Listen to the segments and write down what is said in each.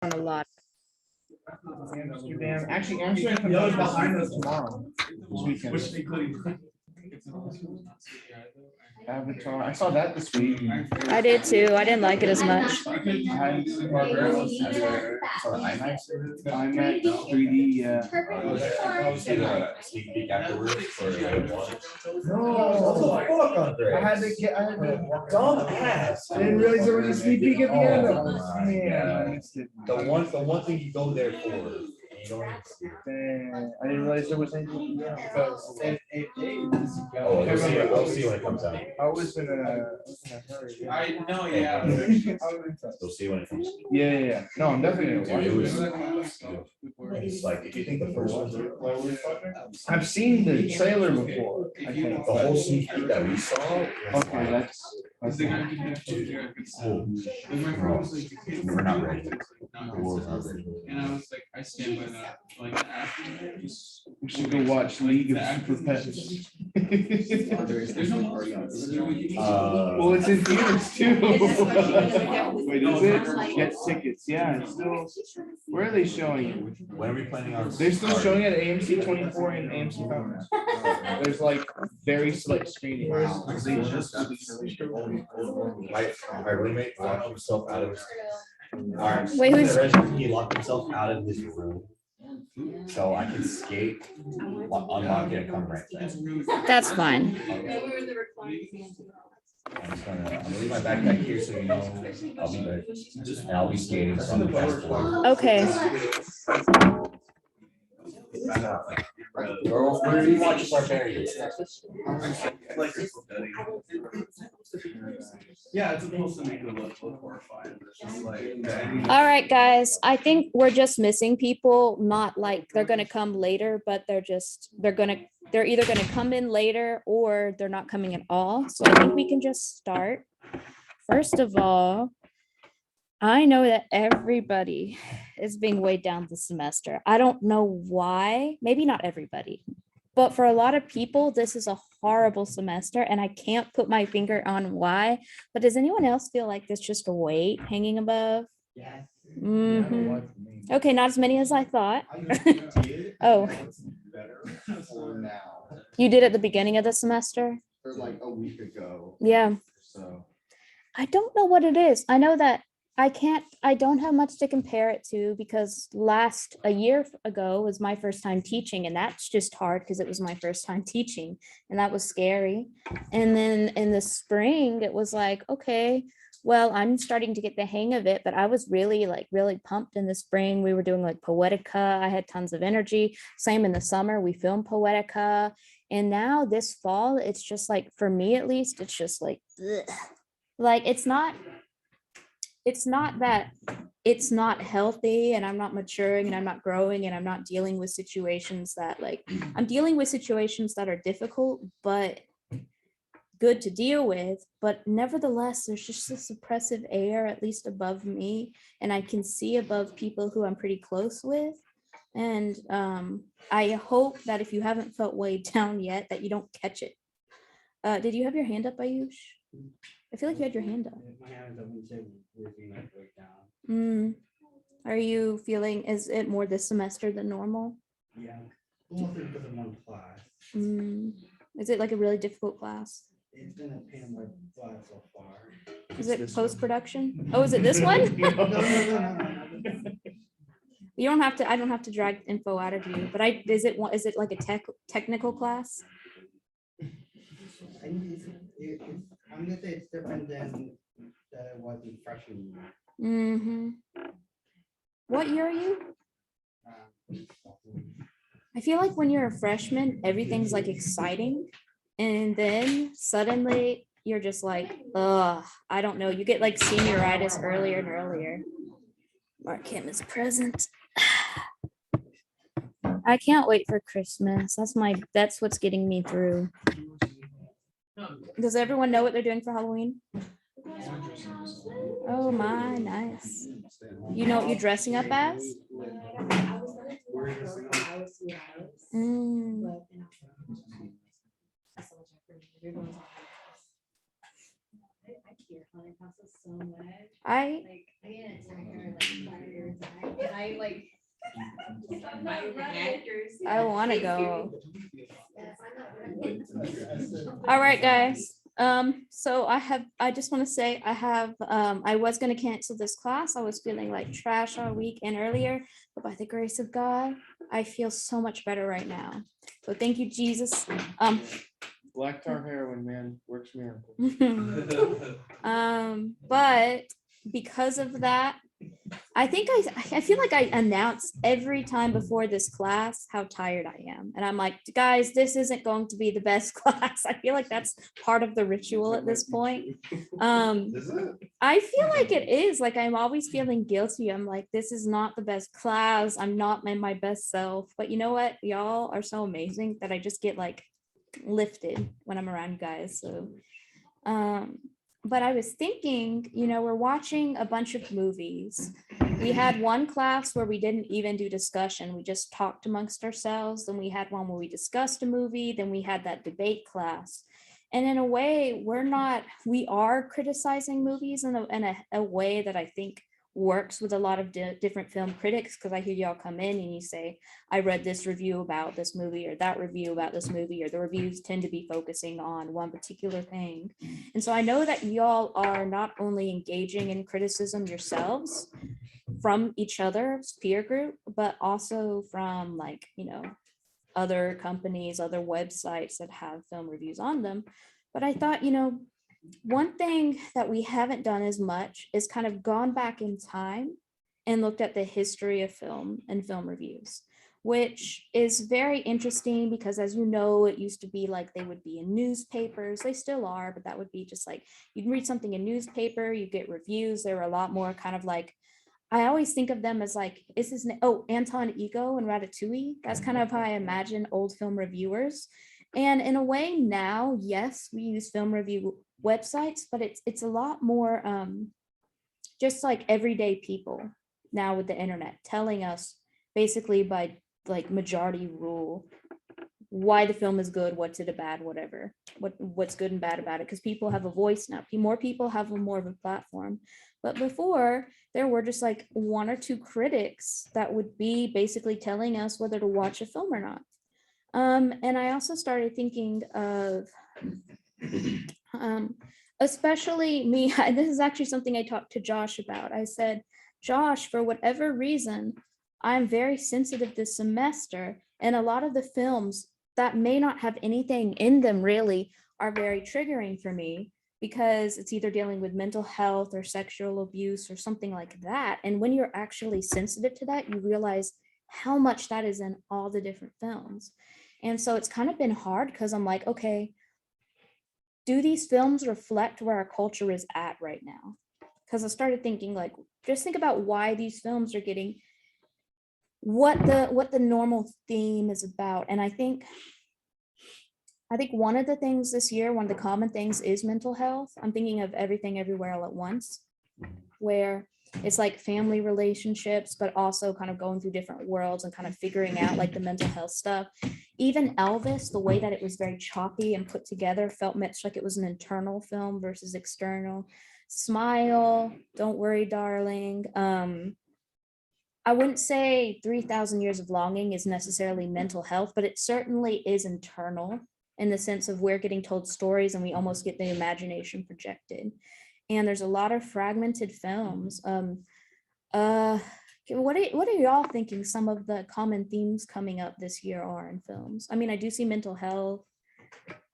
on a lot. Amsterdam. Actually, Amsterdam comes out behind us tomorrow. This weekend. Avatar. I saw that this week. I did too. I didn't like it as much. I hadn't seen Barbara. IMAX. IMAX 3D. Yeah. Sneak peek afterwards. No. I had to get. I had to. Dumbass. I didn't realize there was a sneak peek at the end. I missed it. The one thing you go there for. You don't even see it. I didn't realize there was anything. Because I'll see when it comes out. I was in a hurry. I know, yeah. You'll see when it comes. Yeah. No, I'm definitely gonna watch It it's like if you think the first one's I've seen the trailer before. I think. the whole sneak peek that we saw. Okay, that's. The guy who did Fitzgerald. My friend was like, We're not ready. not The world's not ready. And I was like, I stand by that. Like after just We should go watch League of Super Pets. there's no more. Well, it's in theaters too. Wait, is it? Get tickets. Yeah, it's still. Where are they showing it? When are we planning on? They're still showing it at AMC 24 and AMC Fountain. There's like very select screenings. My roommate locked himself out of his. Wait, who's- He locked himself out of his room. So I can skate, unlock it, and come right back. That's fine. I'm gonna leave my backpack here so you know I'll be there. And I'll be skating from the festival. Okay. Girl, where do you watch Barbarians? Yeah, it's supposed to make it look horrifying. It's just like. All right, guys. I think we're just missing people. Not like they're gonna come later, but they're either gonna come in later or they're not coming at all. So I think we can just start. First of all, I know that everybody is being weighed down this semester. I don't know why. Maybe not everybody, but for a lot of people, this is a horrible semester, and I can't put my finger on why. But does anyone else feel like there's just a weight hanging above? Yes. Mhm. Okay, not as many as I thought. Oh, For now. you did at the beginning of the semester? For like a week ago. Yeah. So. I don't know what it is. I know that I don't have much to compare it to because a year ago was my first time teaching, and that's just hard because it was my first time teaching, and that was scary. And then in the spring, it was like, okay, well, I'm starting to get the hang of it, but I was really pumped in the spring. We were doing like Poetica. I had tons of energy. Same in the summer, we filmed Poetica. And now this fall, it's just like, for me at least, it's just like, ugh. Like it's not that it's not healthy and I'm not maturing and I'm not growing and I'm not dealing with situations that I'm dealing with situations that are difficult, but good to deal with. But nevertheless, there's just this oppressive air, at least above me. And I can see above people who I'm pretty close with. And I hope that if you haven't felt weighed down yet, that you don't catch it. Did you have your hand up, Ayush? I feel like you had your hand up. Are you feeling, is it more this semester than normal? Yeah. Mostly because of one class. Is it like a really difficult class? It's been a pain in my butt so far. Is it post-production? Oh, is it this one? You don't have to, I don't have to drag info out of you, but is it like a technical class? I'm gonna say it's different than that it was in freshman year. What year are you? I feel like when you're a freshman, everything's like exciting. And then suddenly you're just like, ugh, I don't know. You get like senioritis earlier and earlier. Mark Kim is present. I can't wait for Christmas. That's what's getting me through. Does everyone know what they're doing for Halloween? Oh my, nice. You know what you're dressing up as? I like. I want to go. All right, guys. So I just want to say I was going to cancel this class. I was feeling like trash all week and earlier, but by the grace of God, I feel so much better right now. So thank you, Jesus. Black tar heroin, man, works miracles. But because of that, I think I feel like I announce every time before this class how tired I am. And I'm like, guys, this isn't going to be the best class. I feel like that's part of the ritual at this point. I feel like it is. Like I'm always feeling guilty. I'm like, this is not the best class. I'm not my best self. But you know what? Y'all are so amazing that I just get like lifted when I'm around you guys. So but I was thinking, we're watching a bunch of movies. We had one class where we didn't even do discussion. We just talked amongst ourselves. Then we had one where we discussed a movie. Then we had that debate class. And in a way, we are criticizing movies in a way that I think works with a lot of different film critics, because I hear y'all come in and you say, I read this review about this movie or that review about this movie, or the reviews tend to be focusing on one particular thing. And so I know that y'all are not only engaging in criticism yourselves from each other's peer group, but also from other companies, other websites that have film reviews on them. But I thought, one thing that we haven't done as much is kind of gone back in time and looked at the history of film and film reviews, which is very interesting because, as you know, it used to be like they would be in newspapers. They still are, but that would be just like you'd read something in newspaper, you get reviews. They were a lot more kind of like, I always think of them as like, Anton Ego and Ratatouille. That's kind of how I imagine old film reviewers. And in a way now, yes, we use film review websites, but it's a lot more just like everyday people now with the internet telling us basically by like majority rule why the film is good, what's it bad, whatever, what's good and bad about it, because people have a voice now. More people have more of a platform. But before, there were just like one or two critics that would be basically telling us whether to watch a film or not. And I also started thinking of especially me, this is actually something I talked to Josh about. I said, Josh, for whatever reason, I'm very sensitive this semester, and a lot of the films that may not have anything in them really are very triggering for me, because it's either dealing with mental health or sexual abuse or something like that. And when you're actually sensitive to that, you realize how much that is in all the different films. And so it's kind of been hard because I'm like, okay, do these films reflect where our culture is at right now? Because I started thinking, like, just think about why these films are getting what the normal theme is about. And I think one of the things this year, one of the common things is mental health. I'm thinking of Everything Everywhere All at Once, where it's like family relationships, but also kind of going through different worlds and kind of figuring out like the mental health stuff. Even Elvis, the way that it was very choppy and put together, felt much like it was an internal film versus external. Smile, Don't Worry, Darling. I wouldn't say 3,000 Years of Longing is necessarily mental health, but it certainly is internal in the sense of we're getting told stories and we almost get the imagination projected. And there's a lot of fragmented films. What are y'all thinking some of the common themes coming up this year are in films? I mean, I do see mental health.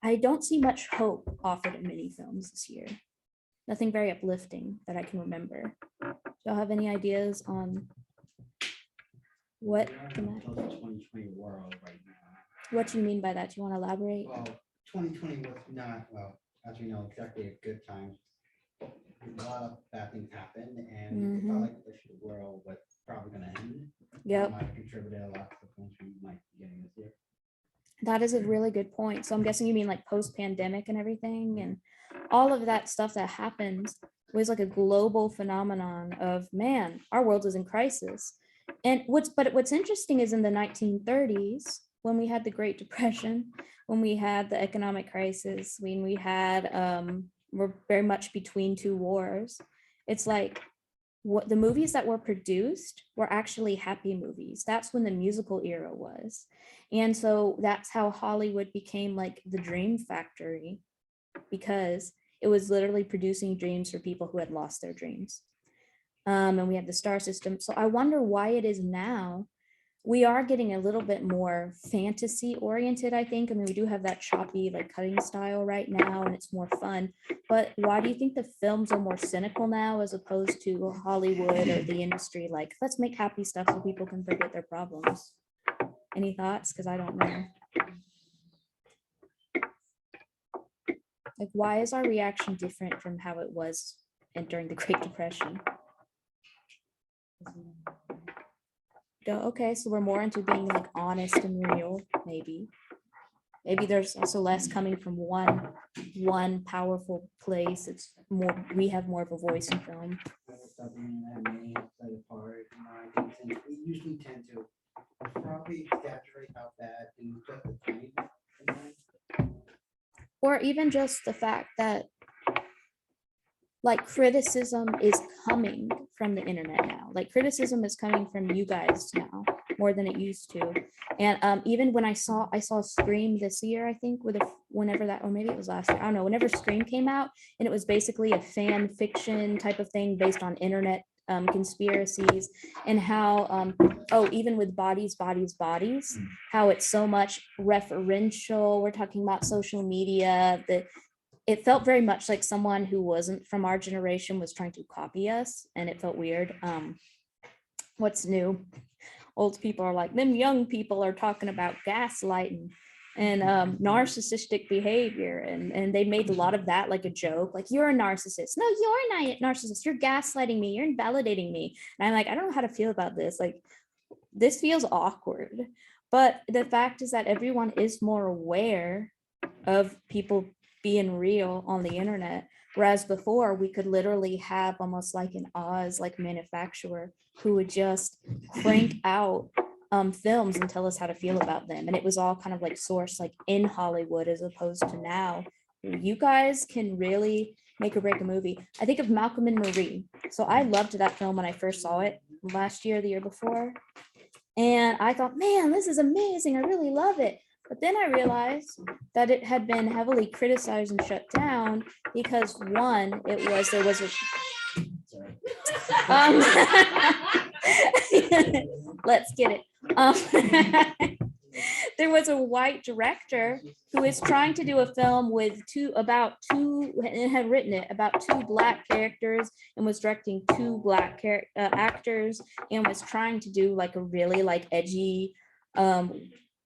I don't see much hope offered in many films this year. Nothing very uplifting that I can remember. Do y'all have any ideas on what? The 2020 world right now. What do you mean by that? Do you want to elaborate? Well, 2020 was not, well, as we know, exactly a good time. A lot of bad things happened, and it felt like the world was probably going to end. Yep. That might have contributed a lot to the films we might be getting this year. That is a really good point. So I'm guessing you mean like post-pandemic and everything, and all of that stuff that happened was like a global phenomenon of, man, our world is in crisis. And what's interesting is in the 1930s, when we had the Great Depression, when we had the economic crisis, when we had we're very much between two wars. It's like what the movies that were produced were actually happy movies. That's when the musical era was. And so that's how Hollywood became like the dream factory, because it was literally producing dreams for people who had lost their dreams. And we had the star system. So I wonder why it is now we are getting a little bit more fantasy oriented, I think. I mean, we do have that choppy, like cutting style right now, and it's more fun. But why do you think the films are more cynical now as opposed to Hollywood or the industry? Like, let's make happy stuff so people can forget their problems. Any thoughts? Because I don't know. Like, why is our reaction different from how it was during the Great Depression? Okay, so we're more into being like honest and real, maybe. Maybe there's also less coming from one powerful place. It's more, we have more of a voice in film. We usually tend to probably exaggerate how bad things just a tiny bit. Or even just the fact that like criticism is coming from the internet now. Like criticism is coming from you guys now more than it used to. And even when I saw Scream this year, I think whenever that, or maybe it was last year, I don't know, whenever Scream came out, and it was basically a fan fiction type of thing based on internet conspiracies, and how even with bodies, how it's so much referential. We're talking about social media, that it felt very much like someone who wasn't from our generation was trying to copy us, and it felt weird. What's new? Old people are like, them young people are talking about gaslighting and narcissistic behavior, and they made a lot of that like a joke, like, you're a narcissist. No, you're not a narcissist, you're gaslighting me, you're invalidating me. And I'm like, I don't know how to feel about this. Like, this feels awkward. But the fact is that everyone is more aware of people being real on the internet, whereas before we could literally have almost like an Oz like manufacturer who would just crank out films and tell us how to feel about them, and it was all kind of like sourced like in Hollywood, as opposed to now you guys can really make or break a movie. I think of Malcolm and Marie. So I loved that film when I first saw it last year, the year before, and I thought, man, this is amazing, I really love it. But then I realized that it had been heavily criticized and shut down because one, there was a let's get it. There was a white director who is trying to do a film with and had written it about two Black characters, and was directing two Black actors, and was trying to do like a really like edgy,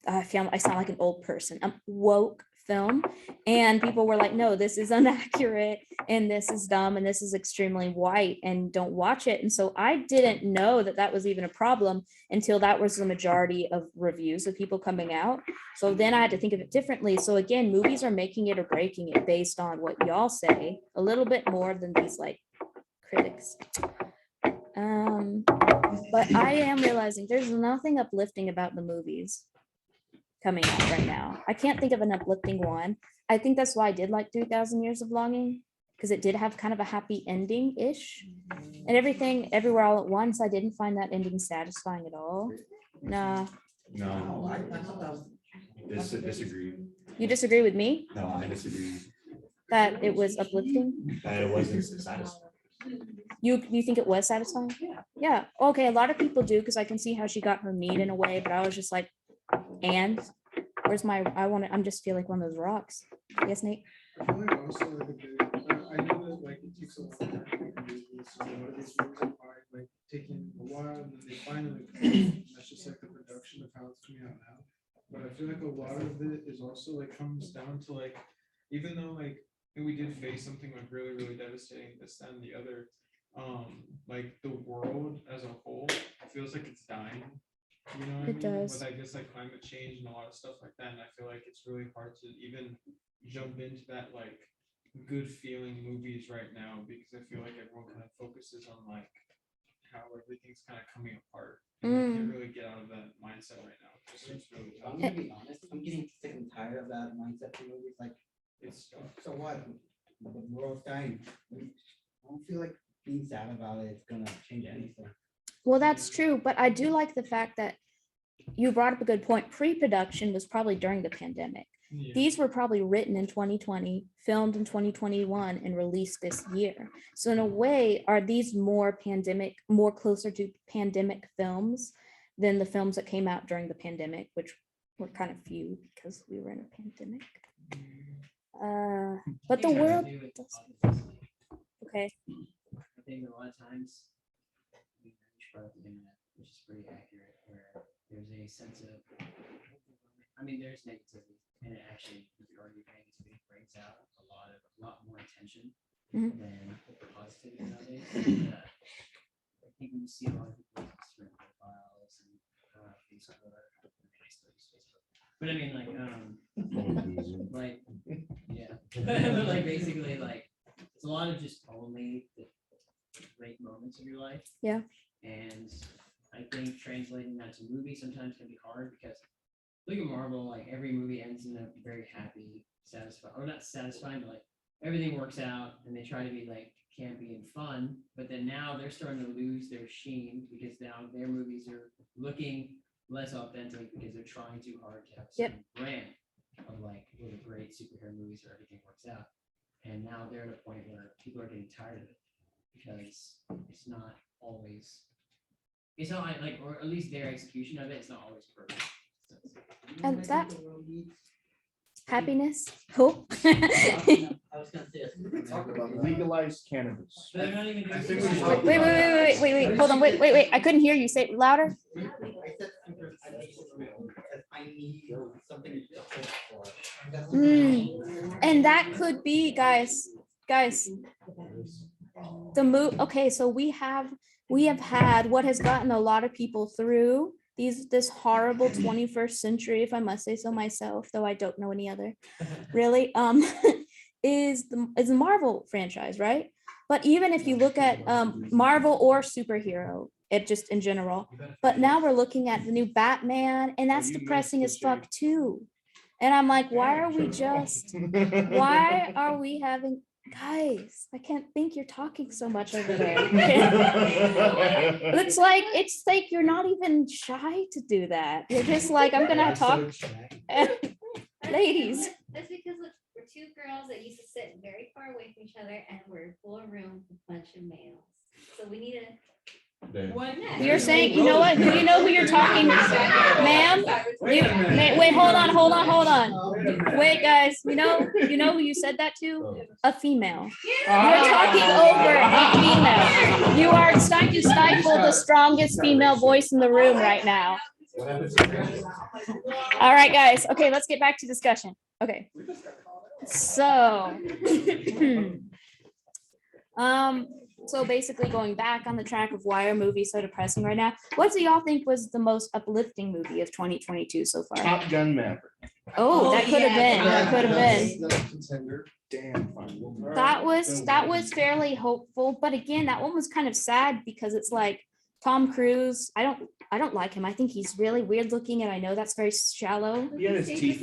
I sound like an old person, woke film, and people were like, no, this is inaccurate, and this is dumb, and this is extremely white, and don't watch it. And so I didn't know that that was even a problem until that was the majority of reviews of people coming out. So then I had to think of it differently. So again, movies are making it or breaking it based on what y'all say a little bit more than these like critics. But I am realizing there's nothing uplifting about the movies coming out right now. I can't think of an uplifting one. I think that's why I did like 3,000 Years of Longing, because it did have kind of a happy ending-ish. And Everything Everywhere All at Once, I didn't find that ending satisfying at all. Nah. No, I thought that was. disagree. You disagree with me No, I disagree. that it was uplifting? That it wasn't satisfying. You think it was satisfying? Yeah. Okay, a lot of people do, because I can see how she got her meat in a way, but I was just like, and where's my, I'm just feel like one of those rocks. Yes, Nate? I feel like also like a bit, I know that like it takes a long time to make movies, so a lot of these movies are probably like taking a while, and then they finally come out. That's just like the production of how it's coming out now. But I feel like a lot of it is also like comes down to like, even though like we did face something like really, really devastating, this, that, and the other, like the world as a whole feels like it's dying. You know what I It mean? does. With I guess like climate change and a lot of stuff like that. And I feel like it's really hard to even jump into that like good feeling movies right now, because I feel like everyone kind of focuses on like how everything's kind of coming apart. And you can't really get out of that mindset right now. It's really tough. I'm gonna be honest, I'm getting sick and tired of that mindset for movies. Like, It's tough. so what? The world's dying. I don't feel like being sad about it is gonna change anything. Well, that's true, but I do like the fact that you brought up a good point. Pre-production was probably during the pandemic. Yeah. These were probably written in 2020, filmed in 2021, and released this year. So in a way, are these more closer to pandemic films than the films that came out during the pandemic, which were kind of few because we were in a pandemic. But the world does. Okay. I think a lot of times, we brought up the internet, which is pretty accurate, where there's a sense of, I mean, there's negativity, and it actually, you could argue, negativity brings out a lot more attention Mhm. than positivity nowadays. And, I think we see a lot of people's Instagram profiles and Facebook, or I still use Facebook. But I mean, like, yeah, but like basically, like, it's a lot of just only the great moments of your life. Yeah. And I think translating that to movies sometimes can be hard because look at Marvel, like every movie ends in a very happy, satisfying, or not satisfying, but like everything works out and they try to be like campy and fun. But then now they're starting to lose their sheen because now their movies are looking less authentic because they're trying too hard to have a certain brand of like really great superhero movies where everything works out. And now they're at a point where people are getting tired of it because it's not always, it's not like, or at least their execution of it, it's not always perfect. And that happiness, hope. I was gonna say, Talk about legalized cannabis. but they're not even I doing think we it. talked Wait, hold on, wait, I couldn't hear you, say it louder. I said because I need something to hope for. And that could be, guys, okay, so we have had what has gotten a lot of people through this horrible 21st century, if I must say so myself, though I don't know any other, really, is the Marvel franchise, right? But even if you look at Marvel or superhero, it just in general, but now we're looking at the new Batman, and that's depressing as fuck too. And I'm like, why are we having, guys, I can't think you're talking so much over there. It's like you're not even shy to do that. You're just like, I'm gonna talk. Ladies. That's because look, we're two girls that used to sit very far away from each other and we're full of room with a bunch of males. So we need a. What next? You're saying, you know what? Do you know who you're talking, ma'am? Wait, hold on. Wait, guys, you know who you said that to? A female. You're talking over a female. You are trying to stifle the strongest female voice in the room right now. All right, guys. Okay, let's get back to discussion. Okay. So, so basically going back on the track of why are movies so depressing right now, what do y'all think was the most uplifting movie of 2022 so far? Top Gun Maverick. Oh, that could have been. Contender. Damn. Fine. That was fairly hopeful, but again, that one was kind of sad because it's like Tom Cruise. I don't like him. I think he's really weird looking, and I know that's very shallow. He had his teeth.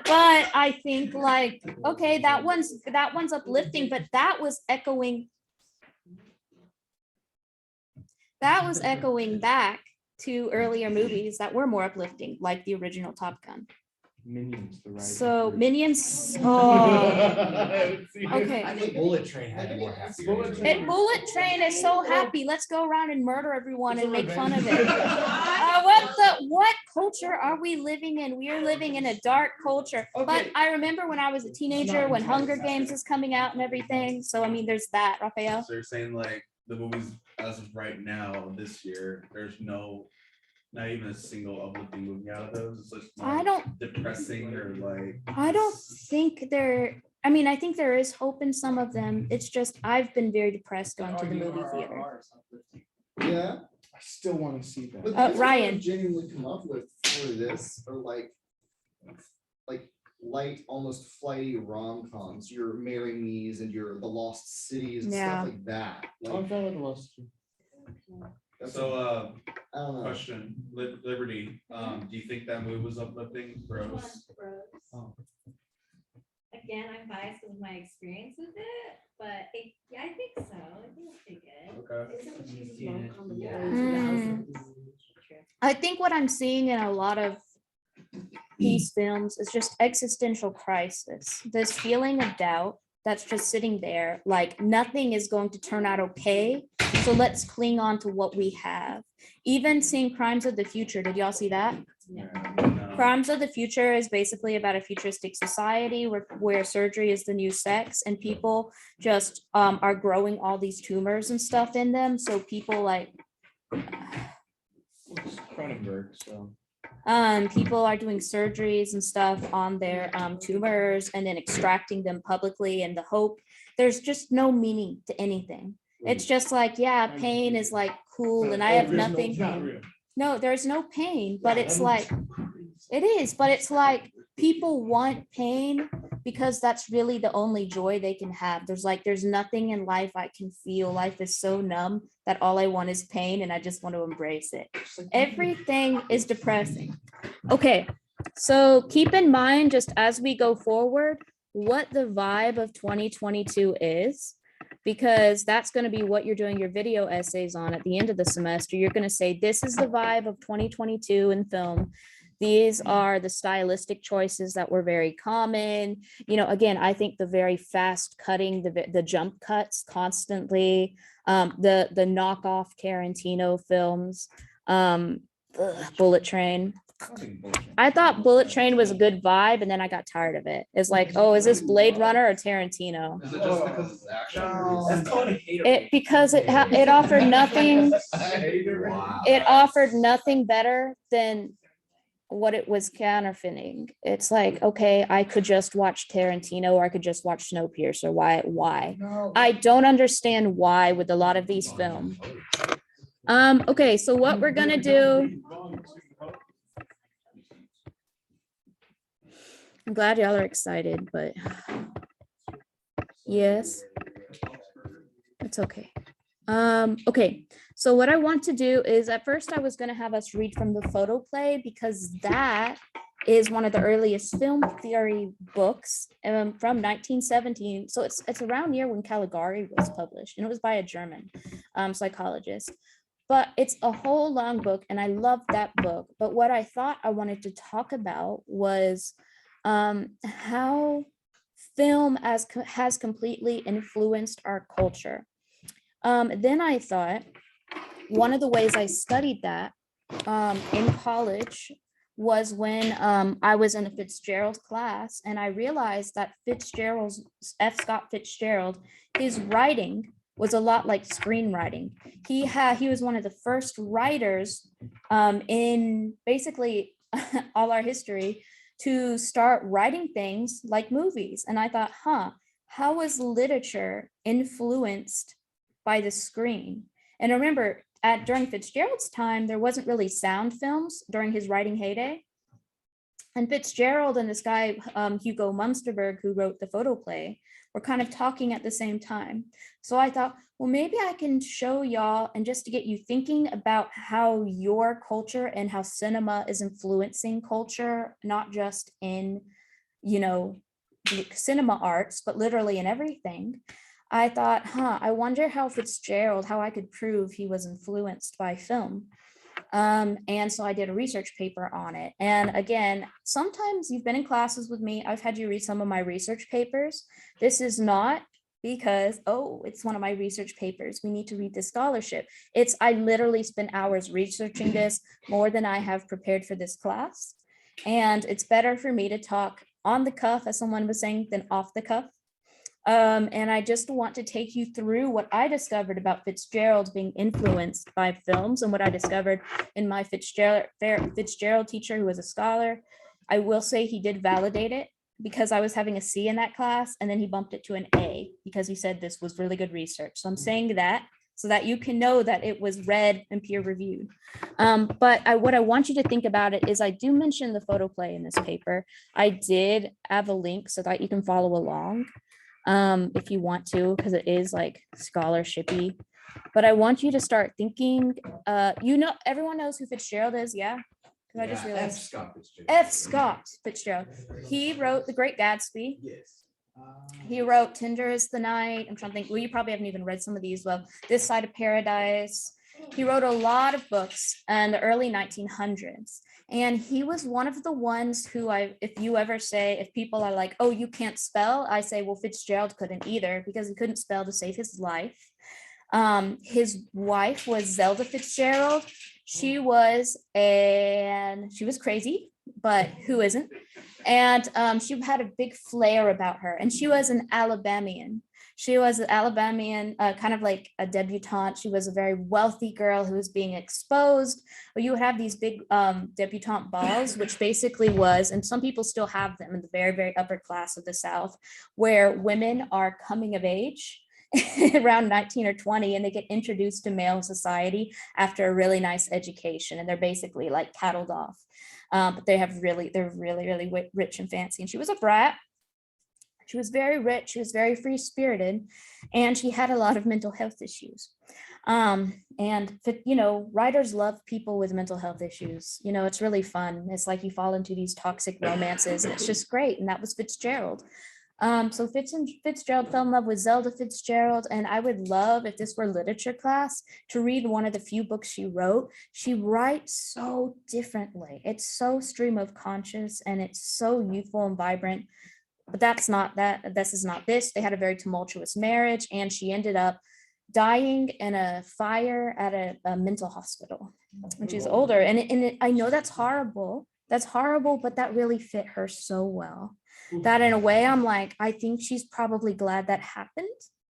But I think like, okay, that one's uplifting, but that was echoing back to earlier movies that were more uplifting, like the original Top Gun. Minions. The Rise So of Gru. Minions. Oh, okay. I think Bullet Train had more happy. Bullet Train is so happy. Let's go around and murder everyone and make fun of it. What culture are we living in? We are living in a dark culture. But I remember when I was a teenager, when Hunger Games was coming out and everything. So I mean, there's that, Raphael. So you're saying like the movies as of right now this year, there's not even a single uplifting movie out of those. It's just I like don't- depressing or like. I don't think there. I mean, I think there is hope in some of them. It's just I've been very depressed going to the movie theater. Yeah. I still want to see that. But Uh, that's what Ryan. I genuinely come up with for this are like light, almost flighty rom-coms, your Marry Me's and your The Lost Cities and Yeah. stuff like that. I'm Like, fine with the Lost City. that's So I don't know. question, Liberty, do you think that movie was uplifting? Bros? Oh. Like again, I'm biased with my experience with it, but yeah, I think so. I think it's pretty good. Okay. True. I think what I'm seeing in a lot of these films is just existential crisis, this feeling of doubt that's just sitting there, like nothing is going to turn out okay. So let's cling on to what we have. Even seeing Crimes of the Future, did y'all see that? No. Crimes of the Future is basically about a futuristic society where surgery is the new sex and people just are growing all these tumors and stuff in them. So people like It's Cronenberg, so. people are doing surgeries and stuff on their tumors and then extracting them publicly in the hope. There's just no meaning to anything. It's just like, yeah, pain is like cool and I have nothing. No, there's no pain, but it's like, it is, but it's like people want pain because that's really the only joy they can have. There's nothing in life I can feel. Life is so numb that all I want is pain and I just want to embrace it. Everything is depressing. Okay, so keep in mind, just as we go forward, what the vibe of 2022 is, because that's going to be what you're doing your video essays on at the end of the semester. You're going to say, this is the vibe of 2022 in film. These are the stylistic choices that were very common. You know, again, I think the very fast cutting, the jump cuts constantly, the knockoff Tarantino films, Bullet Train. I thought Bullet Train was a good vibe, and then I got tired of it. It's like, oh, is this Blade Runner or Tarantino? Is it just because it's action? Because it offered nothing. Wow. It offered nothing better than what it was counterfeiting. It's like, okay, I could just watch Tarantino or I could just watch Snowpiercer. Why? I don't understand why with a lot of these films. Okay, so what we're gonna do. I'm glad y'all are excited, but yes, it's okay. Okay, so what I want to do is at first I was going to have us read from the photoplay because that is one of the earliest film theory books from 1917. So it's around year when Caligari was published, and it was by a German psychologist. But it's a whole long book, and I love that book. But what I thought I wanted to talk about was how film has completely influenced our culture. Then I thought one of the ways I studied that in college was when I was in a Fitzgerald class, and I realized that F. Scott Fitzgerald, his writing was a lot like screenwriting. He was one of the first writers in basically all our history to start writing things like movies. And I thought, how was literature influenced by the screen? And remember, during Fitzgerald's time, there wasn't really sound films during his writing heyday. And Fitzgerald and this guy, Hugo Munsterberg, who wrote the photoplay, were kind of talking at the same time. So I thought, well, maybe I can show y'all, and just to get you thinking about how your culture and how cinema is influencing culture, not just in, cinema arts, but literally in everything. I thought, I wonder how I could prove he was influenced by film. And so I did a research paper on it. And again, sometimes you've been in classes with me. I've had you read some of my research papers. This is not because, it's one of my research papers, we need to read the scholarship. I literally spent hours researching this, more than I have prepared for this class. And it's better for me to talk on the cuff, as someone was saying, than off the cuff. And I just want to take you through what I discovered about Fitzgerald being influenced by films, and what I discovered in my Fitzgerald teacher, who was a scholar. I will say he did validate it, because I was having a C in that class, and then he bumped it to an A because he said this was really good research. So I'm saying that so that you can know that it was read and peer reviewed. But what I want you to think about it is, I do mention the photoplay in this paper. I did have a link so that you can follow along if you want to, because it is like scholarshipy. But I want you to start thinking, everyone knows who Fitzgerald is, yeah? Because I just realized. F. Scott Fitzgerald. He wrote The Great Gatsby. Yes. He wrote Tender is the Night. I'm trying to think, well, you probably haven't even read some of these. Well, This Side of Paradise. He wrote a lot of books in the early 1900s. And he was one of the ones who if you ever say, if people are like, oh, you can't spell, I say, well, Fitzgerald couldn't either because he couldn't spell to save his life. His wife was Zelda Fitzgerald. She was crazy, but who isn't? And she had a big flair about her, and she was an Alabamian. She was an Alabamian, kind of like a debutante. She was a very wealthy girl who was being exposed. But you would have these big debutante balls, which basically was, and some people still have them in the very, very upper class of the South, where women are coming of age around 19 or 20, and they get introduced to male society after a really nice education, and they're basically like cattled off. But they're really rich and fancy. And she was a brat. She was very rich. She was very free spirited, and she had a lot of mental health issues. And writers love people with mental health issues. It's really fun. It's like you fall into these toxic romances, and it's just great. And that was Fitzgerald. So Fitzgerald fell in love with Zelda Fitzgerald, and I would love, if this were literature class, to read one of the few books she wrote. She writes so differently. It's so stream of conscious, and it's so youthful and vibrant. But that's not that. This is not this. They had a very tumultuous marriage, and she ended up dying in a fire at a mental hospital when she's older. And I know that's horrible. That's horrible, but that really fit her so well. That in a way, I'm like, I think she's probably glad that happened,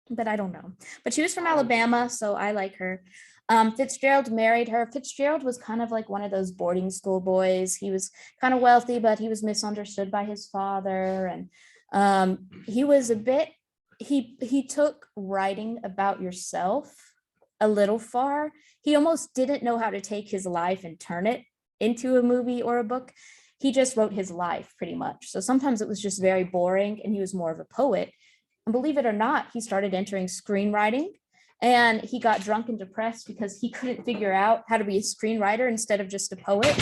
but I don't know. But she was from Alabama, so I like her. Fitzgerald married her. Fitzgerald was kind of like one of those boarding school boys. He was kind of wealthy, but he was misunderstood by his father. And he was a bit, he took writing about yourself a little far. He almost didn't know how to take his life and turn it into a movie or a book. He just wrote his life pretty much. So sometimes it was just very boring, and he was more of a poet. And believe it or not, he started entering screenwriting, and he got drunk and depressed because he couldn't figure out how to be a screenwriter instead of just a poet.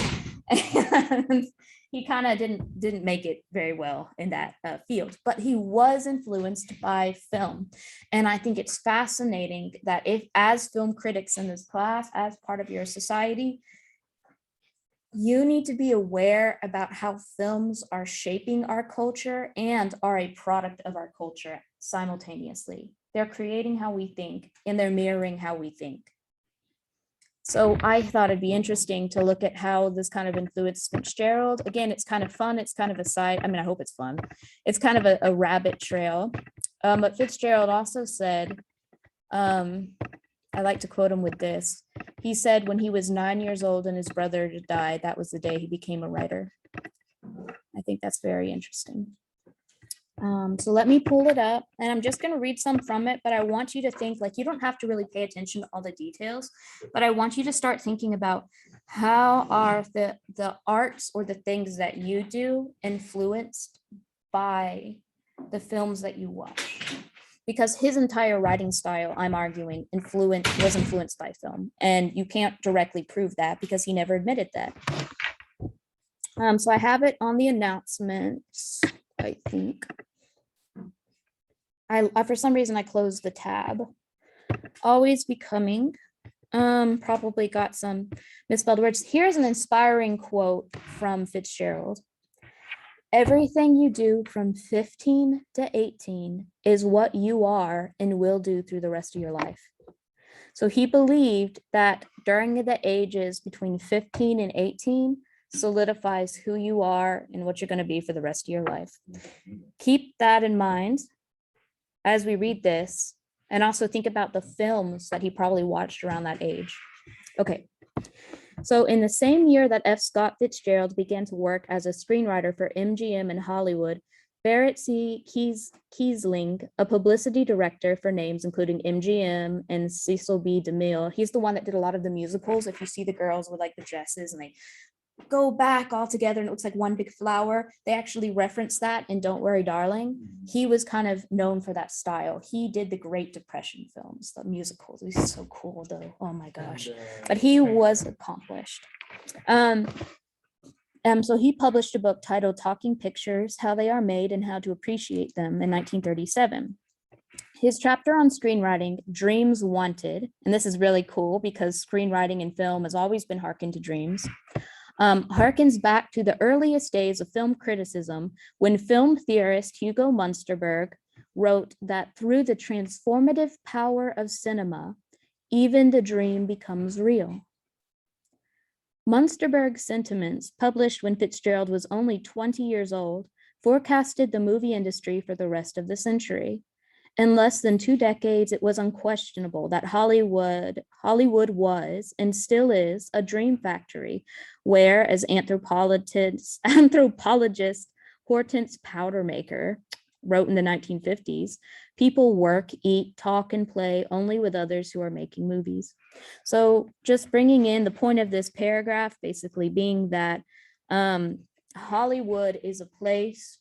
And he kind of didn't make it very well in that field, but he was influenced by film. And I think it's fascinating that if, as film critics in this class, as part of your society, you need to be aware about how films are shaping our culture and are a product of our culture simultaneously. They're creating how we think, and they're mirroring how we think. So I thought it'd be interesting to look at how this kind of influenced Fitzgerald. Again, it's kind of fun. It's kind of a side. I mean, I hope it's fun. It's kind of a rabbit trail. But Fitzgerald also said, I like to quote him with this. He said when he was 9 years old and his brother died, that was the day he became a writer. I think that's very interesting. So let me pull it up, and I'm just going to read some from it, but I want you to think, like, you don't have to really pay attention to all the details, but I want you to start thinking about how are the arts or the things that you do influenced by the films that you watch. Because his entire writing style, I'm arguing, was influenced by film. And you can't directly prove that because he never admitted that. So I have it on the announcements, I think. For some reason, I closed the tab. Always Becoming. Probably got some misspelled words. Here's an inspiring quote from Fitzgerald. Everything you do from 15 to 18 is what you are and will do through the rest of your life. So he believed that during the ages between 15 and 18 solidifies who you are and what you're going to be for the rest of your life. Keep that in mind as we read this, and also think about the films that he probably watched around that age. Okay. So in the same year that F. Scott Fitzgerald began to work as a screenwriter for MGM in Hollywood, Barrett C. Kiesling, a publicity director for names including MGM and Cecil B. DeMille, he's the one that did a lot of the musicals. If you see the girls with like the dresses and they go back all together and it looks like one big flower, they actually reference that in Don't Worry, Darling. He was kind of known for that style. He did the Great Depression films, the musicals. He's so cool though. Oh my gosh. But he was accomplished. So he published a book titled Talking Pictures, How They Are Made and How to Appreciate Them in 1937. His chapter on screenwriting, Dreams Wanted, and this is really cool because screenwriting in film has always been hearkened to dreams, harkens back to the earliest days of film criticism when film theorist Hugo Munsterberg wrote that through the transformative power of cinema, even the dream becomes real. Munsterberg's sentiments, published when Fitzgerald was only 20 years old, forecasted the movie industry for the rest of the century. In less than 2 decades, it was unquestionable that Hollywood was and still is a dream factory, where, as anthropologist Hortense Powdermaker wrote in the 1950s, people work, eat, talk, and play only with others who are making movies. So just bringing in the point of this paragraph, basically being that Hollywood is a place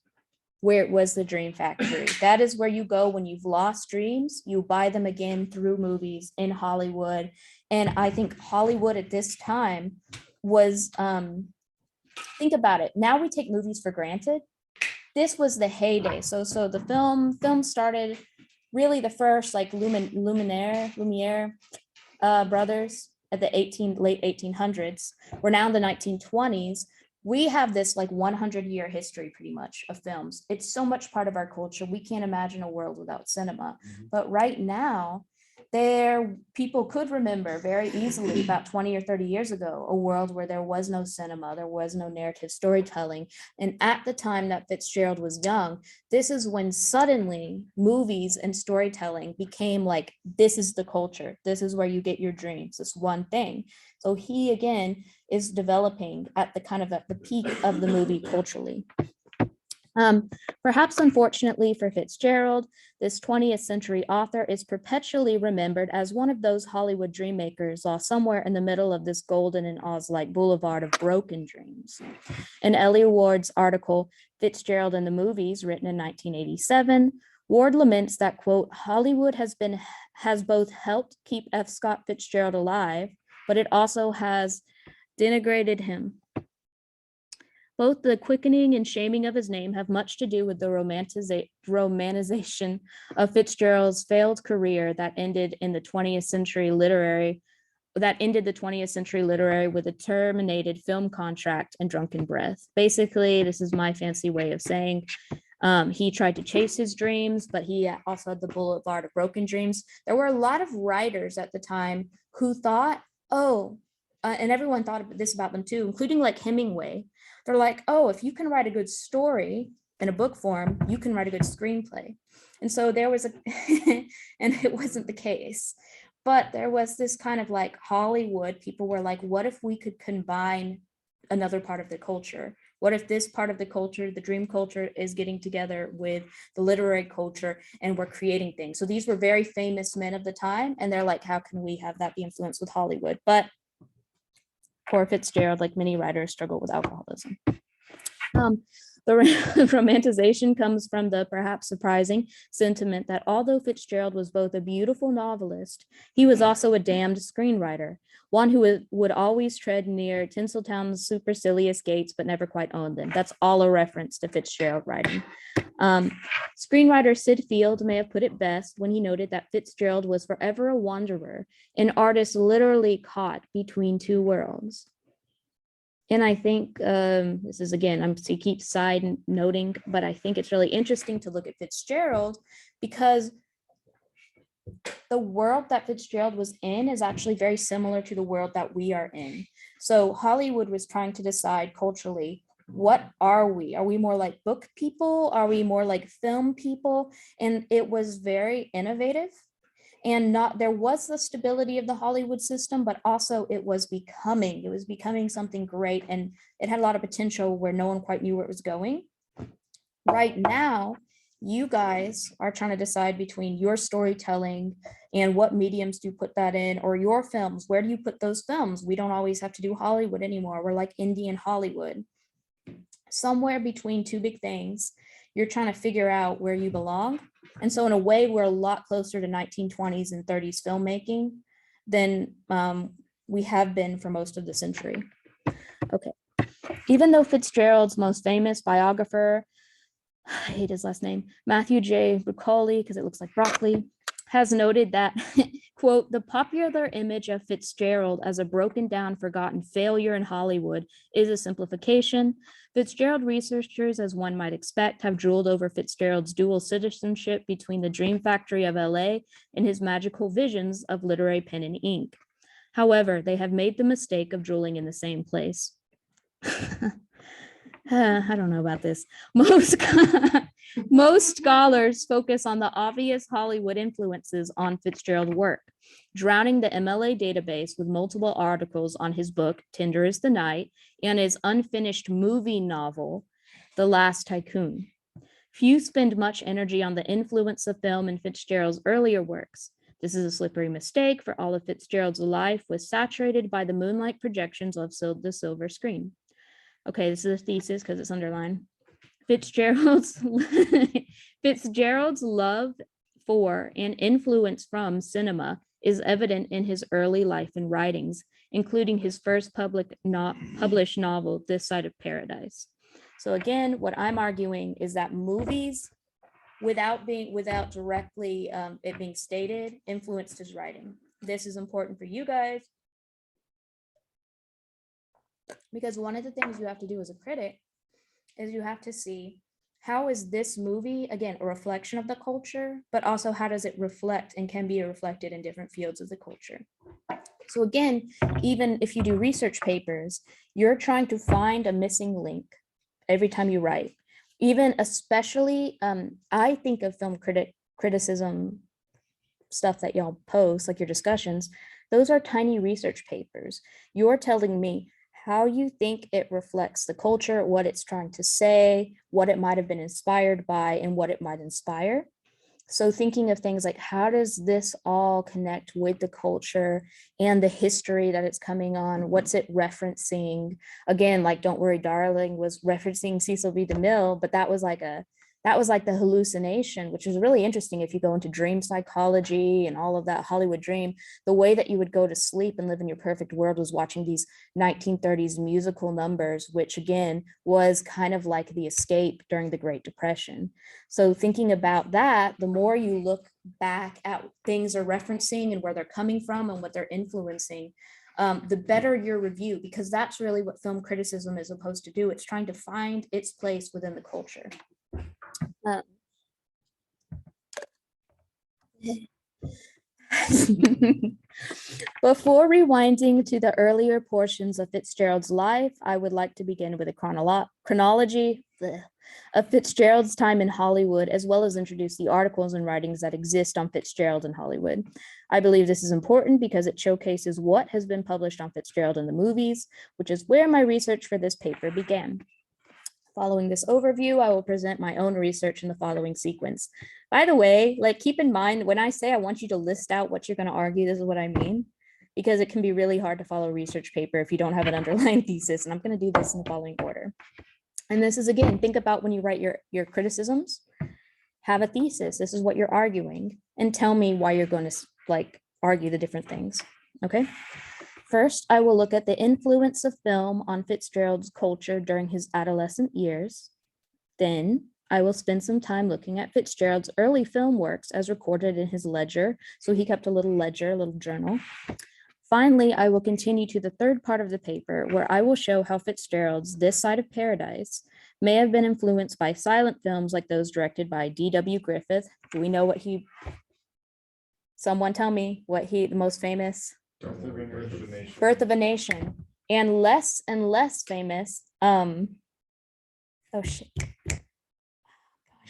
where it was the dream factory. That is where you go when you've lost dreams, you buy them again through movies in Hollywood. And I think Hollywood at this time was, think about it. Now we take movies for granted. This was the heyday. So the film started really the first like Lumiere brothers at the late 1800s. We're now in the 1920s. We have this like 100-year history pretty much of films. It's so much part of our culture. We can't imagine a world without cinema. But right now, people could remember very easily about 20 or 30 years ago, a world where there was no cinema, there was no narrative storytelling. And at the time that Fitzgerald was young, this is when suddenly movies and storytelling became like, this is the culture. This is where you get your dreams, this one thing. So he, again, is developing at the peak of the movie culturally. Perhaps unfortunately for Fitzgerald, this 20th century author is perpetually remembered as one of those Hollywood dream makers lost somewhere in the middle of this golden and Oz-like boulevard of broken dreams. In Ellie Ward's article, Fitzgerald and the Movies, written in 1987, Ward laments that, quote, Hollywood has both helped keep F. Scott Fitzgerald alive, but it also has denigrated him. Both the quickening and shaming of his name have much to do with the romanization of Fitzgerald's failed career that ended the 20th century literary with a terminated film contract and drunken breath. Basically, this is my fancy way of saying he tried to chase his dreams, but he also had the boulevard of broken dreams. There were a lot of writers at the time who thought, and everyone thought this about them too, including like Hemingway. They're like, oh, if you can write a good story in a book form, you can write a good screenplay. And so there was and it wasn't the case, but there was this kind of like Hollywood, people were like, what if we could combine another part of the culture? What if this part of the culture, the dream culture, is getting together with the literary culture and we're creating things? So these were very famous men of the time, and they're like, how can we have that be influenced with Hollywood? But poor Fitzgerald, like many writers, struggle with alcoholism. The romanticization comes from the perhaps surprising sentiment that although Fitzgerald was both a beautiful novelist, he was also a damned screenwriter, one who would always tread near Tinseltown's supercilious gates but never quite own them. That's all a reference to Fitzgerald writing. Screenwriter Sid Field may have put it best when he noted that Fitzgerald was forever a wanderer, an artist literally caught between two worlds. And I think this is, again, I'm to keep side noting, but I think it's really interesting to look at Fitzgerald because the world that Fitzgerald was in is actually very similar to the world that we are in. So Hollywood was trying to decide culturally, what are we? Are we more like book people? Are we more like film people? And it was very innovative. And there was the stability of the Hollywood system, but also it was becoming something great, and it had a lot of potential where no one quite knew where it was going. Right now, you guys are trying to decide between your storytelling and what mediums do you put that in, or your films, where do you put those films? We don't always have to do Hollywood anymore. We're like Indian Hollywood. Somewhere between two big things, you're trying to figure out where you belong. And so in a way, we're a lot closer to 1920s and 30s filmmaking than we have been for most of the century. Okay. Even though Fitzgerald's most famous biographer, I hate his last name, Matthew J. Ruccoli, because it looks like broccoli, has noted that, quote, the popular image of Fitzgerald as a broken down, forgotten failure in Hollywood is a simplification. Fitzgerald researchers, as one might expect, have drooled over Fitzgerald's dual citizenship between the dream factory of LA and his magical visions of literary pen and ink. However, they have made the mistake of drooling in the same place. I don't know about this. Most scholars focus on the obvious Hollywood influences on Fitzgerald's work, drowning the MLA database with multiple articles on his book, Tender is the Night, and his unfinished movie novel, The Last Tycoon. Few spend much energy on the influence of film in Fitzgerald's earlier works. This is a slippery mistake, for all of Fitzgerald's life was saturated by the moonlight projections of the silver screen. Okay, this is a thesis because it's underlined. Fitzgerald's love for and influence from cinema is evident in his early life and writings, including his first published novel, This Side of Paradise. So again, what I'm arguing is that movies, without directly it being stated, influenced his writing. This is important for you guys, because one of the things you have to do as a critic is you have to see, how is this movie, again, a reflection of the culture, but also how does it reflect and can be reflected in different fields of the culture. So again, even if you do research papers, you're trying to find a missing link every time you write. Even especially, I think of film criticism stuff that y'all post, like your discussions, those are tiny research papers. You're telling me how you think it reflects the culture, what it's trying to say, what it might have been inspired by, and what it might inspire. So thinking of things like, how does this all connect with the culture and the history that it's coming on? What's it referencing? Again, like Don't Worry, Darling was referencing Cecil B. DeMille, but that was like the hallucination, which is really interesting if you go into dream psychology and all of that Hollywood dream. The way that you would go to sleep and live in your perfect world was watching these 1930s musical numbers, which again was kind of like the escape during the Great Depression. So thinking about that, the more you look back at things are referencing and where they're coming from and what they're influencing, the better your review, because that's really what film criticism is supposed to do. It's trying to find its place within the culture. Before rewinding to the earlier portions of Fitzgerald's life, I would like to begin with a chronology of Fitzgerald's time in Hollywood, as well as introduce the articles and writings that exist on Fitzgerald in Hollywood. I believe this is important because it showcases what has been published on Fitzgerald in the movies, which is where my research for this paper began. Following this overview, I will present my own research in the following sequence. By the way, like, keep in mind, when I say I want you to list out what you're going to argue, this is what I mean, because it can be really hard to follow a research paper if you don't have an underlying thesis, and I'm going to do this in the following order. And this is, again, think about when you write your criticisms, have a thesis, this is what you're arguing, and tell me why you're going to like argue the different things, okay? First, I will look at the influence of film on Fitzgerald's culture during his adolescent years. Then I will spend some time looking at Fitzgerald's early film works as recorded in his ledger. So he kept a little ledger, a little journal. Finally, I will continue to the third part of the paper, where I will show how Fitzgerald's This Side of Paradise may have been influenced by silent films like those directed by D.W. Griffith. Do we know what someone tell me what the most famous? Birth of a Nation. And less famous, oh shit.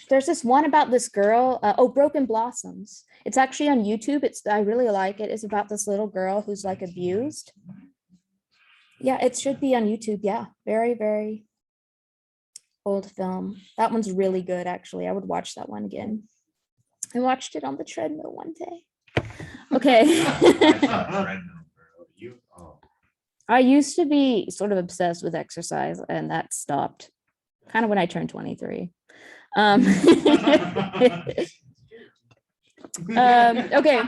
There's this one about this girl, Broken Blossoms. It's actually on YouTube. I really like it. It's about this little girl who's like abused. Yeah, it should be on YouTube. Yeah, very, very old film. That one's really good, actually. I would watch that one again. I watched it on the treadmill one day. Okay. I used to be sort of obsessed with exercise, and that stopped kind of when I turned 23. Okay.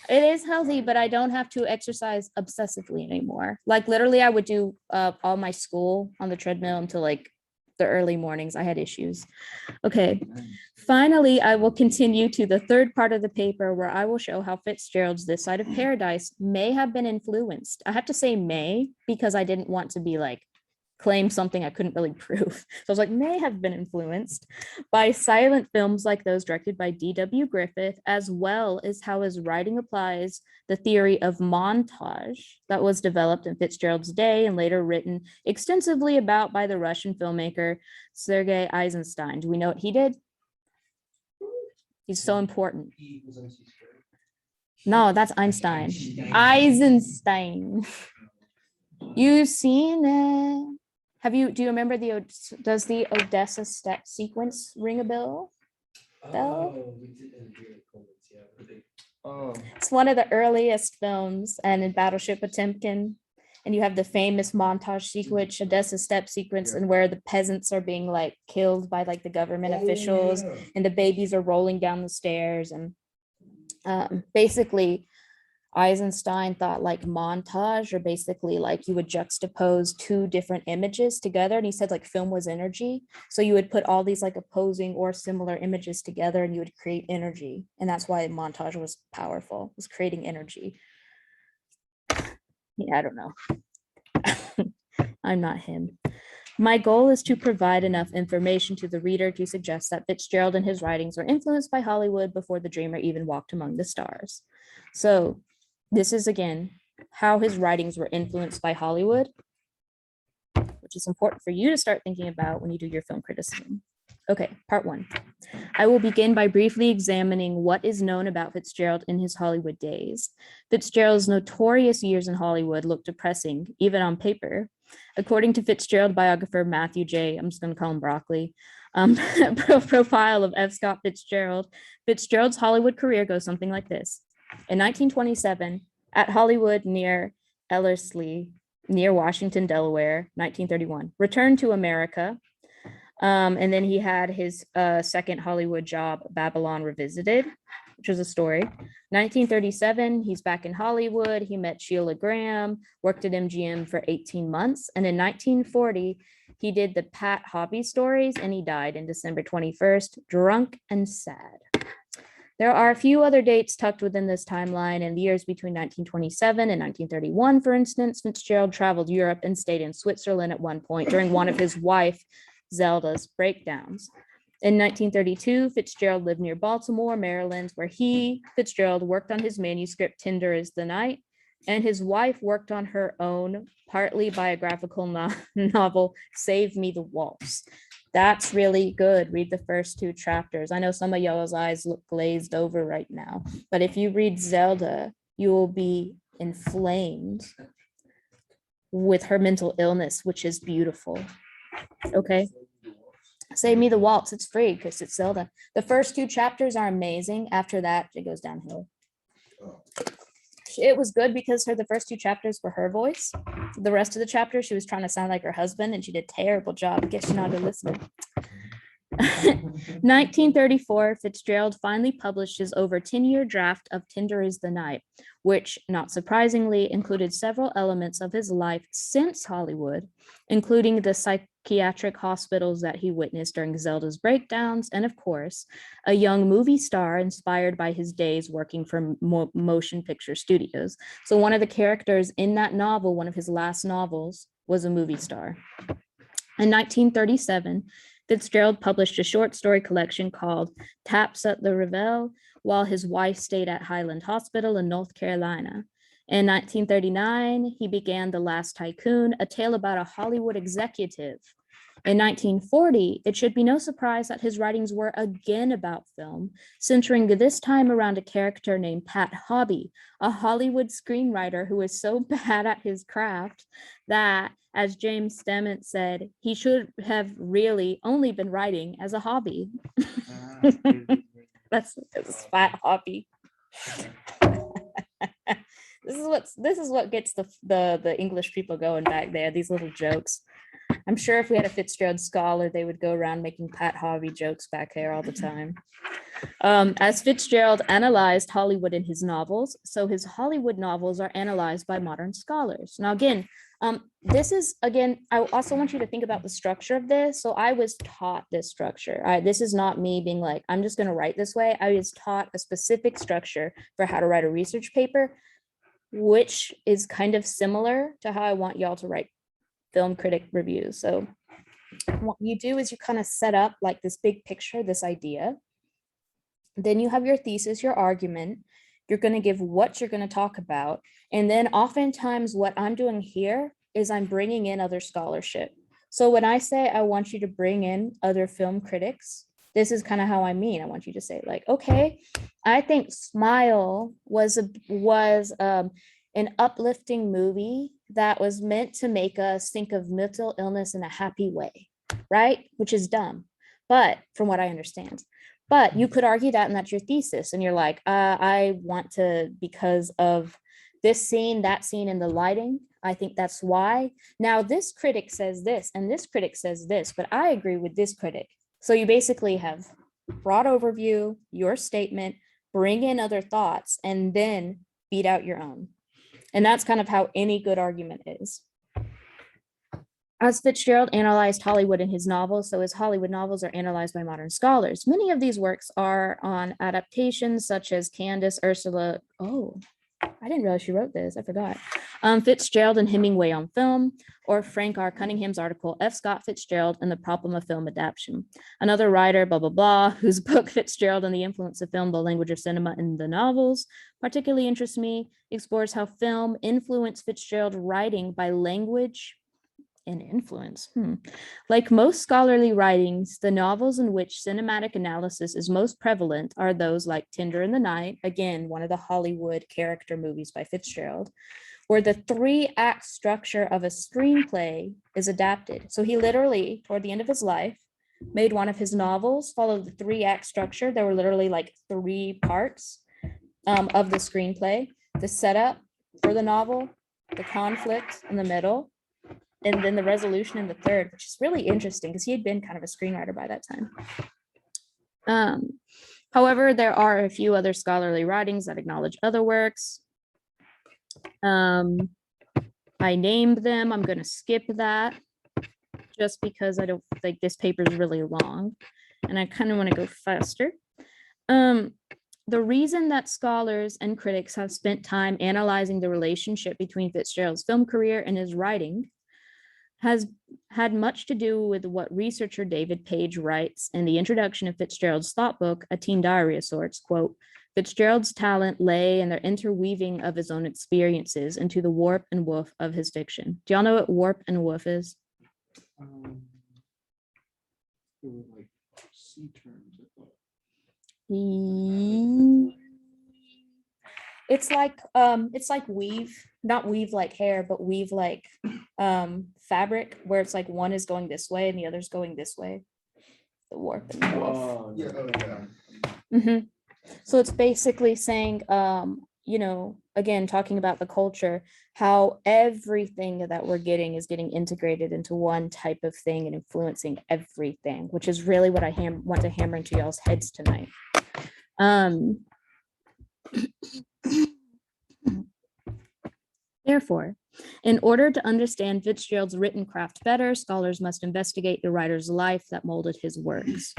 It is healthy, but I don't have to exercise obsessively anymore. Like literally, I would do all my school on the treadmill until like the early mornings. I had issues. Okay. Finally, I will continue to the third part of the paper where I will show how Fitzgerald's This Side of Paradise may have been influenced. I have to say may because I didn't want to be like claim something I couldn't really prove. So I was like, may have been influenced by silent films like those directed by D.W. Griffith, as well as how his writing applies the theory of montage that was developed in Fitzgerald's day and later written extensively about by the Russian filmmaker Sergei Eisenstein. Do we know what he did? He's so important. No, that's Einstein. Eisenstein. You've seen it. Do you remember does the Odessa step sequence ring a bell? It's one of the earliest films, and in Battleship Potemkin, and you have the famous montage sequence, Odessa step sequence, and where the peasants are being like killed by like the government officials, and the babies are rolling down the stairs, and basically Eisenstein thought like montage, or basically like you would juxtapose two different images together. And he said like film was energy. So you would put all these like opposing or similar images together and you would create energy. And that's why montage was powerful, was creating energy. Yeah, I don't know. I'm not him. My goal is to provide enough information to the reader to suggest that Fitzgerald and his writings were influenced by Hollywood before the dreamer even walked among the stars. So this is, again, how his writings were influenced by Hollywood, which is important for you to start thinking about when you do your film criticism. Okay, part one. I will begin by briefly examining what is known about Fitzgerald in his Hollywood days. Fitzgerald's notorious years in Hollywood look depressing, even on paper. According to Fitzgerald biographer Matthew J., I'm just going to call him Broccoli, profile of F. Scott Fitzgerald, Fitzgerald's Hollywood career goes something like this. In 1927, at Hollywood near Ellerslie, near Washington, Delaware, 1931, returned to America. And then he had his second Hollywood job, Babylon Revisited, which was a story. 1937, he's back in Hollywood. He met Sheila Graham, worked at MGM for 18 months. And in 1940, he did the Pat Hobby stories, and he died on December 21st, drunk and sad. There are a few other dates tucked within this timeline. In the years between 1927 and 1931, for instance, Fitzgerald traveled Europe and stayed in Switzerland at one point during one of his wife, Zelda's breakdowns. In 1932, Fitzgerald lived near Baltimore, Maryland, where he, Fitzgerald, worked on his manuscript Tender is the Night, and his wife worked on her own partly biographical novel, Save Me the Waltz. That's really good. Read the first two chapters. I know some of y'all's eyes look glazed over right now, but if you read Zelda, you will be inflamed with her mental illness, which is beautiful. Okay. Save Me the Waltz. It's free because it's Zelda. The first two chapters are amazing. After that, it goes downhill. It was good because the first two chapters were her voice. The rest of the chapter, she was trying to sound like her husband, and she did a terrible job. I guess you're not a listener. 1934, Fitzgerald finally published his over 10-year draft of Tender is the Night, which, not surprisingly, included several elements of his life since Hollywood, including the psychiatric hospitals that he witnessed during Zelda's breakdowns, and of course, a young movie star inspired by his days working for motion picture studios. So one of the characters in that novel, one of his last novels, was a movie star. In 1937, Fitzgerald published a short story collection called Taps at the Revel while his wife stayed at Highland Hospital in North Carolina. In 1939, he began The Last Tycoon, a tale about a Hollywood executive. In 1940, it should be no surprise that his writings were again about film, centering this time around a character named Pat Hobby, a Hollywood screenwriter who is so bad at his craft that, as James Stemmett said, he should have really only been writing as a hobby. That's fat hobby. This is what gets the English people going back there, these little jokes. I'm sure if we had a Fitzgerald scholar, they would go around making Pat Harvey jokes back there all the time. As Fitzgerald analyzed Hollywood in his novels, so his Hollywood novels are analyzed by modern scholars. Now, again, this is, again, I also want you to think about the structure of this. So I was taught this structure. This is not me being like, I'm just going to write this way. I was taught a specific structure for how to write a research paper, which is kind of similar to how I want y'all to write film critic reviews. So what you do is you kind of set up like this big picture, this idea. Then you have your thesis, your argument. You're going to give what you're going to talk about. And then oftentimes what I'm doing here is I'm bringing in other scholarship. So when I say I want you to bring in other film critics, this is kind of how I mean. I want you to say like, okay, I think Smile was an uplifting movie that was meant to make us think of mental illness in a happy way, right? Which is dumb, but from what I understand. But you could argue that, and that's your thesis. And you're like, I want to, because of this scene, that scene, and the lighting, I think that's why. Now, this critic says this, and this critic says this, but I agree with this critic. So you basically have broad overview, your statement, bring in other thoughts, and then beat out your own. And that's kind of how any good argument is. As Fitzgerald analyzed Hollywood in his novels, so his Hollywood novels are analyzed by modern scholars. Many of these works are on adaptations such as Candace, Ursula. Oh, I didn't realize she wrote this. I forgot. Fitzgerald and Hemingway on film, or Frank R. Cunningham's article, F. Scott Fitzgerald and the Problem of Film Adaptation. Another writer, blah, blah, blah, whose book Fitzgerald and the Influence of Film, the Language of Cinema in the Novels, particularly interests me, explores how film influenced Fitzgerald writing by language and influence. Like most scholarly writings, the novels in which cinematic analysis is most prevalent are those like Tender in the Night, again, one of the Hollywood character movies by Fitzgerald, where the 3-act structure of a screenplay is adapted. So he literally, toward the end of his life, made one of his novels follow the 3-act structure. There were literally like 3 parts of the screenplay: the setup for the novel, the conflict in the middle, and then the resolution in the third, which is really interesting because he had been kind of a screenwriter by that time. However, there are a few other scholarly writings that acknowledge other works. I named them. I'm going to skip that just because I don't think this paper is really long and I kind of want to go faster. The reason that scholars and critics have spent time analyzing the relationship between Fitzgerald's film career and his writing has had much to do with what researcher David Page writes in the introduction of Fitzgerald's thought book, A Teen Diary of Sorts, quote, Fitzgerald's talent lay in the interweaving of his own experiences into the warp and woof of his fiction. Do y'all know what warp and woof is? They were like sea terms, I thought. It's like weave, not weave like hair, but weave like fabric, where it's like one is going this way and the other's going this way. The warp and the woof. Yeah, oh, yeah. Mhm. So it's basically saying, again, talking about the culture, how everything that we're getting is getting integrated into one type of thing and influencing everything, which is really what I want to hammer into y'all's heads tonight. Therefore, in order to understand Fitzgerald's written craft better, scholars must investigate the writer's life that molded his works.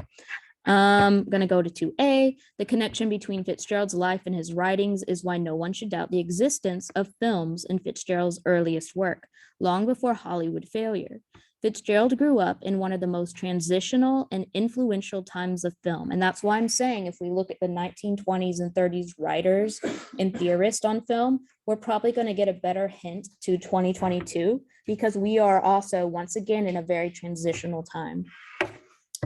I'm going to go to 2A. The connection between Fitzgerald's life and his writings is why no one should doubt the existence of films in Fitzgerald's earliest work, long before Hollywood failure. Fitzgerald grew up in one of the most transitional and influential times of film. And that's why I'm saying if we look at the 1920s and 30s writers and theorists on film, we're probably going to get a better hint to 2022 because we are also, once again, in a very transitional time.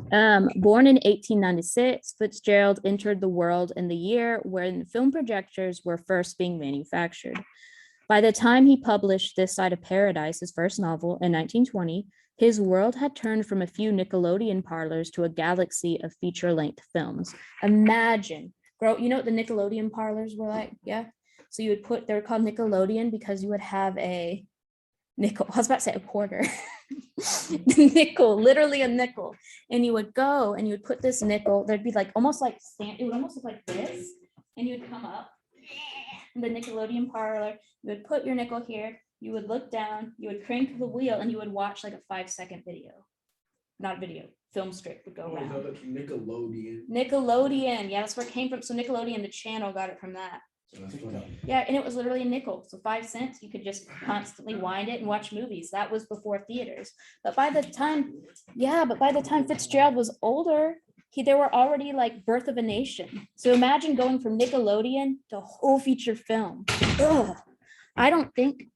Born in 1896, Fitzgerald entered the world in the year when film projectors were first being manufactured. By the time he published This Side of Paradise, his first novel, in 1920, his world had turned from a few Nickelodeon parlors to a galaxy of feature-length films. Imagine, you know what the Nickelodeon parlors were like? Yeah. So you would they're called Nickelodeon because you would have a nickel, I was about to say a quarter. nickel, literally a nickel. And you would go and you would put this nickel, there'd be like almost like it would almost look like this. And you would come up in the Nickelodeon parlor, you would put your nickel here, you would look down, you would crank the wheel, and you would watch like a 5-second video. Not video, film strip would go around. Nickelodeon. Nickelodeon, yeah, that's where it came from. So Nickelodeon, the channel, got it from that. Yeah, and it was literally a nickel. So 5 cents, you could just constantly wind it and watch movies. That was before theaters. But by the time Fitzgerald was older, there were already like Birth of a Nation. So imagine going from Nickelodeon to a whole feature film. Ugh. I don't think.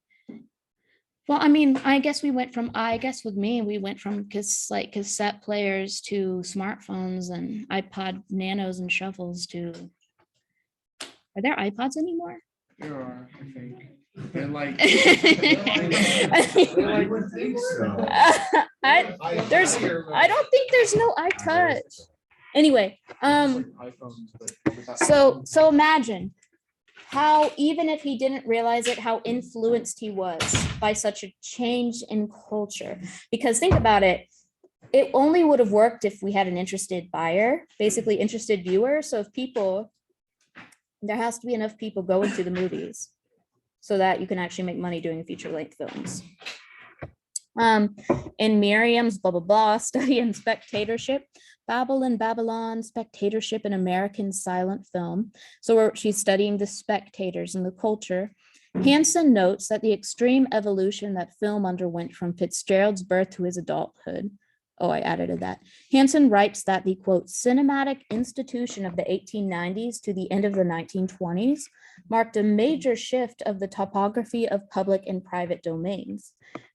Well, I mean, I guess with me, we went from cassette players to smartphones and iPod Nanos and shuffles to. Are there iPods anymore? There are, I think. They're like. I don't think there's no iTouch. Anyway, so imagine how, even if he didn't realize it, how influenced he was by such a change in culture. Because think about it, it only would have worked if we had an interested buyer, basically interested viewer. So if there has to be enough people going to the movies so that you can actually make money doing feature length films. In Miriam's blah, blah, blah, study in spectatorship, Babylon, spectatorship in American silent film. So she's studying the spectators and the culture. Hansen notes that the extreme evolution that film underwent from Fitzgerald's birth to his adulthood. Oh, I added that. Hansen writes that the, quote, cinematic institution of the 1890s to the end of the 1920s marked a major shift of the topography of public and private domains.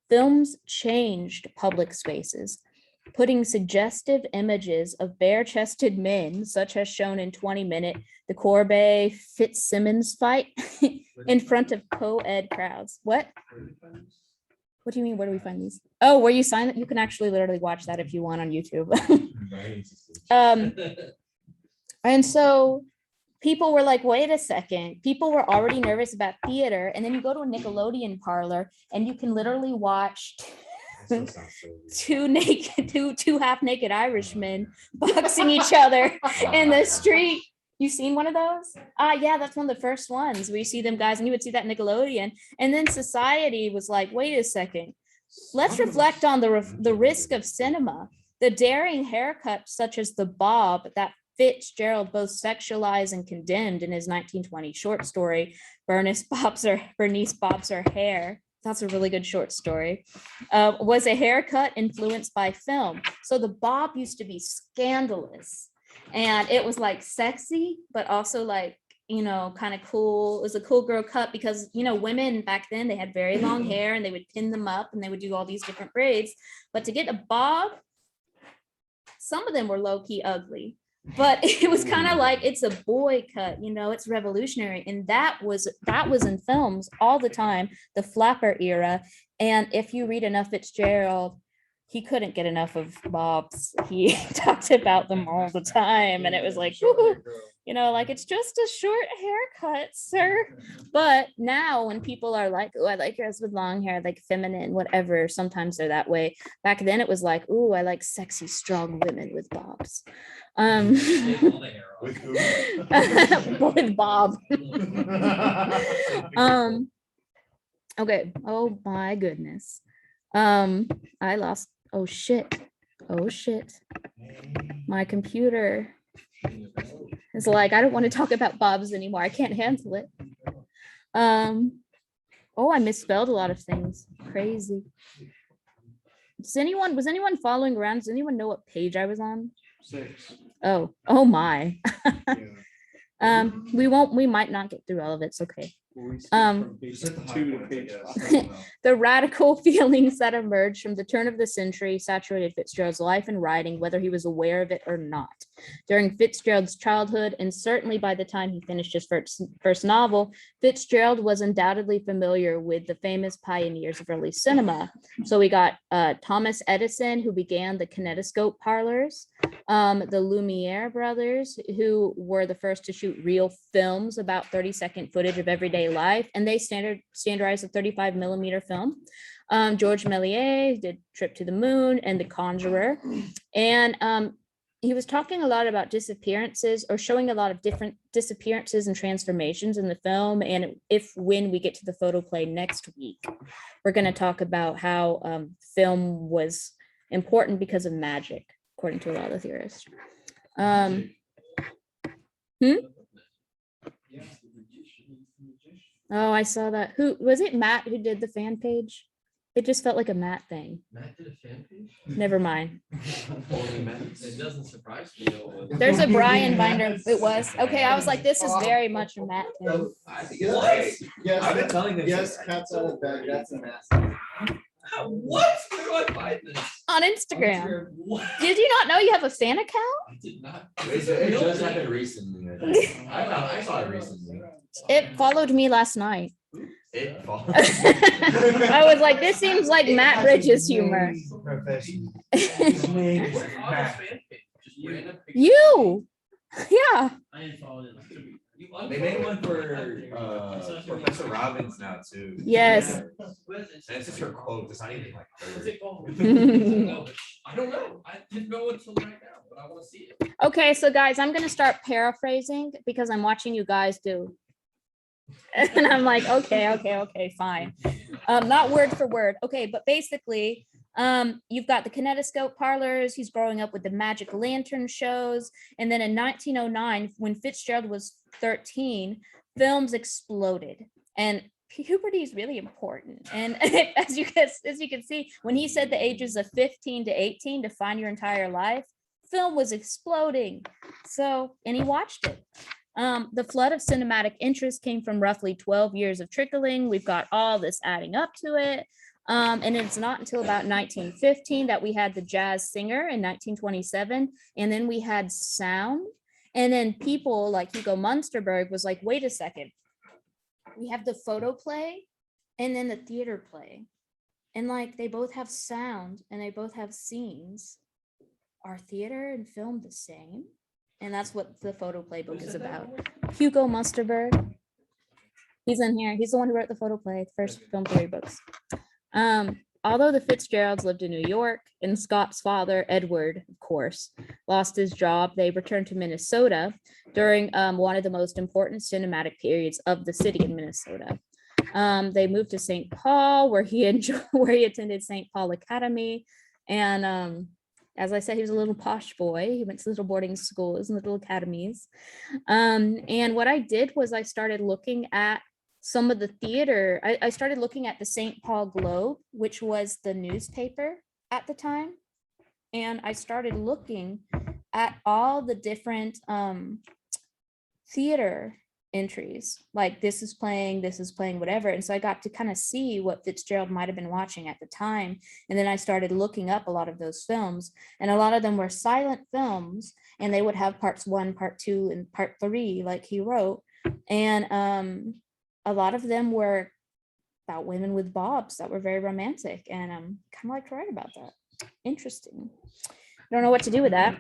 Films changed public spaces, putting suggestive images of bare-chested men, such as shown in 20 Minute, the Corbett Fitzsimmons fight, in front of co-ed crowds. What? What do you mean? Where do we find these? Oh, where you sign it? You can actually literally watch that if you want on YouTube. And so people were like, wait a second. People were already nervous about theater. And then you go to a Nickelodeon parlor and you can literally watch two half-naked Irishmen boxing each other in the street. You've seen one of those? Yeah, that's one of the first ones where you see them guys, and you would see that Nickelodeon. And then society was like, wait a second, let's reflect on the risk of cinema. The daring haircuts, such as the bob that Fitzgerald both sexualized and condemned in his 1920 short story, Bernice Bobs Her Hair. That's a really good short story. Was a haircut influenced by film. So the bob used to be scandalous. And it was like sexy, but also like, you know, kind of cool. It was a cool girl cut because, you know, women back then, they had very long hair and they would pin them up and they would do all these different braids. But to get a bob, some of them were low key ugly, but it was kind of like, it's a boy cut, you know, it's revolutionary. And that was in films all the time, the flapper era. And if you read enough Fitzgerald, he couldn't get enough of bobs. He talked about them all the time. And it was like, you know, like, it's just a short haircut, sir. But now when people are like, oh, I like girls with long hair, like feminine, whatever, sometimes they're that way. Back then it was like, oh, I like sexy, strong women with bobs. With who? With Bob. Okay. Oh my goodness. I lost. Oh shit. My computer is like, I don't want to talk about bobs anymore. I can't handle it. Oh, I misspelled a lot of things. Crazy. Was anyone following around? Does anyone know what page I was on? 6. Oh my. We might not get through all of it. It's okay. The radical feelings that emerged from the turn of the century saturated Fitzgerald's life and writing, whether he was aware of it or not. During Fitzgerald's childhood, and certainly by the time he finished his first novel, Fitzgerald was undoubtedly familiar with the famous pioneers of early cinema. So we got Thomas Edison, who began the kinetoscope parlors. The Lumiere brothers, who were the first to shoot real films about 30-second footage of everyday life, and they standardized a 35mm film. George Méliès did Trip to the Moon and The Conjurer. And he was talking a lot about disappearances, or showing a lot of different disappearances and transformations in the film. And when we get to the photoplay next week, we're going to talk about how film was important because of magic, according to a lot of theorists. Oh, I saw that. Who was it? Matt who did the fan page? It just felt like a Matt thing. Matt did a fan page? Never mind. It doesn't surprise me. There's a Brian binder. It was. Okay, I was like, this is very much a Matt thing. Yes, I've been telling them. yes, cat's out of bed, that's a mess. What? Where do I find this? On Instagram. What? Did you not know you have a fan account? I did not. It just happened recently. I saw it recently. It followed me last night. It followed. I was like, this seems like Matt Bridges humor. You. Yeah. I unfollowed it. They made one for Professor Robbins now too. Yes. And it's just her quote. It's not even like What's her. it called? I don't know. I didn't know until right now, but I want to see it. Okay, so guys, I'm gonna start paraphrasing because I'm watching you guys do. And I'm like, okay, fine. Not word for word. Okay, but basically, you've got the kinetoscope parlors. He's growing up with the magic lantern shows. And then in 1909, when Fitzgerald was 13, films exploded. And puberty is really important. And as you can see, when he said the ages of 15 to 18 define your entire life, film was exploding. So, and he watched it. The flood of cinematic interest came from roughly 12 years of trickling. We've got all this adding up to it. And it's not until about 1915 that we had the jazz singer in 1927. And then we had sound. And then people like Hugo Munsterberg was like, wait a second. We have the photoplay and then the theater play. And like, they both have sound and they both have scenes. Are theater and film the same? And that's what the photoplay book is about. Hugo Munsterberg. He's in here. He's the one who wrote the photoplay, the first film theory books. Although the Fitzgeralds lived in New York, and Scott's father, Edward, of course, lost his job, they returned to Minnesota during one of the most important cinematic periods of the city in Minnesota. They moved to St. Paul, where he attended St. Paul Academy. And as I said, he was a little posh boy. He went to little boarding schools and little academies. And what I did was I started looking at some of the theater. I started looking at the St. Paul Globe, which was the newspaper at the time. And I started looking at all the different theater entries, like this is playing, whatever. And so I got to kind of see what Fitzgerald might have been watching at the time. And then I started looking up a lot of those films, and a lot of them were silent films, and they would have parts 1, part 2, and part 3, like he wrote. And a lot of them were about women with bobs that were very romantic, and kind of like to write about that. Interesting. I don't know what to do with that.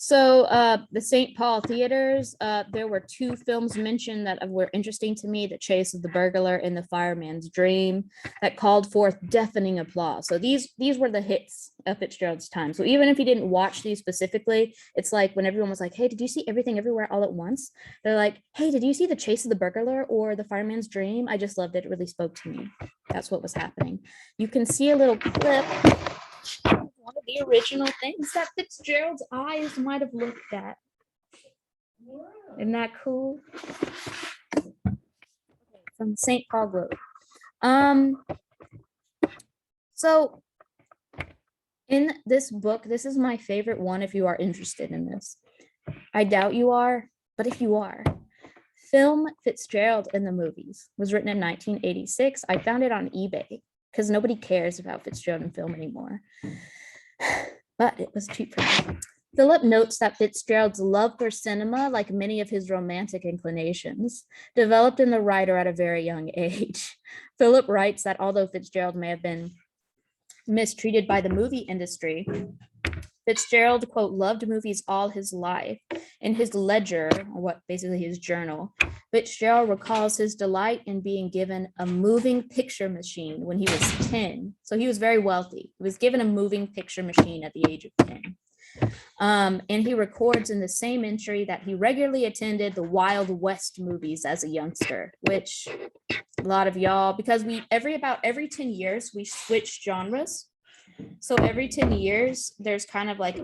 So the St. Paul theaters, there were 2 films mentioned that were interesting to me: The Chase of the Burglar and The Fireman's Dream, that called forth deafening applause. So these were the hits of Fitzgerald's time. So even if he didn't watch these specifically, it's like when everyone was like, hey, did you see Everything Everywhere All at Once? They're like, hey, did you see The Chase of the Burglar or The Fireman's Dream? I just loved it. It really spoke to me. That's what was happening. You can see a little clip. One of the original things that Fitzgerald's eyes might have looked at. Isn't that cool? From St. Paul Globe. So in this book, this is my favorite one if you are interested in this. I doubt you are, but if you are, Film Fitzgerald in the Movies was written in 1986. I found it on eBay because nobody cares about Fitzgerald in film anymore. But it was cheap for me. Philip notes that Fitzgerald's love for cinema, like many of his romantic inclinations, developed in the writer at a very young age. Philip writes that although Fitzgerald may have been mistreated by the movie industry, Fitzgerald, quote, loved movies all his life. In his ledger, or what basically his journal, Fitzgerald recalls his delight in being given a moving picture machine when he was 10. So he was very wealthy. He was given a moving picture machine at the age of 10. And he records in the same entry that he regularly attended the Wild West movies as a youngster, which a lot of y'all, because about every 10 years, we switch genres. So every 10 years, there's kind of like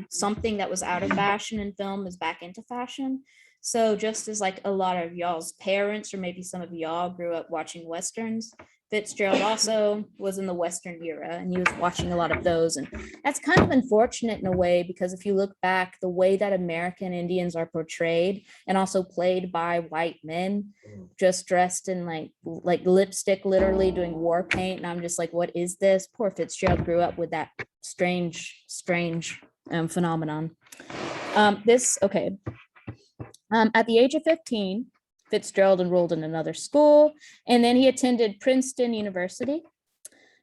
something that was out of fashion in film is back into fashion. So just as like a lot of y'all's parents, or maybe some of y'all grew up watching Westerns, Fitzgerald also was in the Western era, and he was watching a lot of those. And that's kind of unfortunate in a way, because if you look back, the way that American Indians are portrayed and also played by white men, just dressed in like lipstick, literally doing war paint. And I'm just like, what is this? Poor Fitzgerald grew up with that strange phenomenon. At the age of 15, Fitzgerald enrolled in another school, and then he attended Princeton University.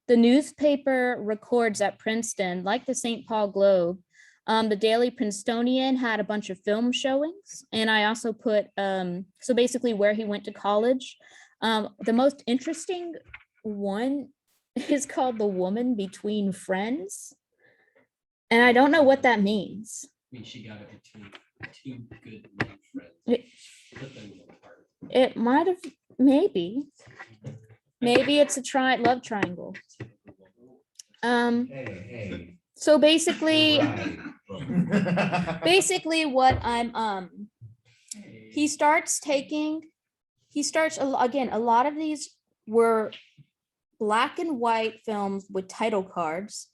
The newspaper records at Princeton, like the St. Paul Globe, the Daily Princetonian had a bunch of film showings, and I also put, so basically where he went to college. The most interesting one is called The Woman Between Friends, and I don't know what that means. I mean, she got it between two good men friends. It might have, maybe it's a love triangle. So basically, what I'm, he starts, again, a lot of these were black and white films with title cards.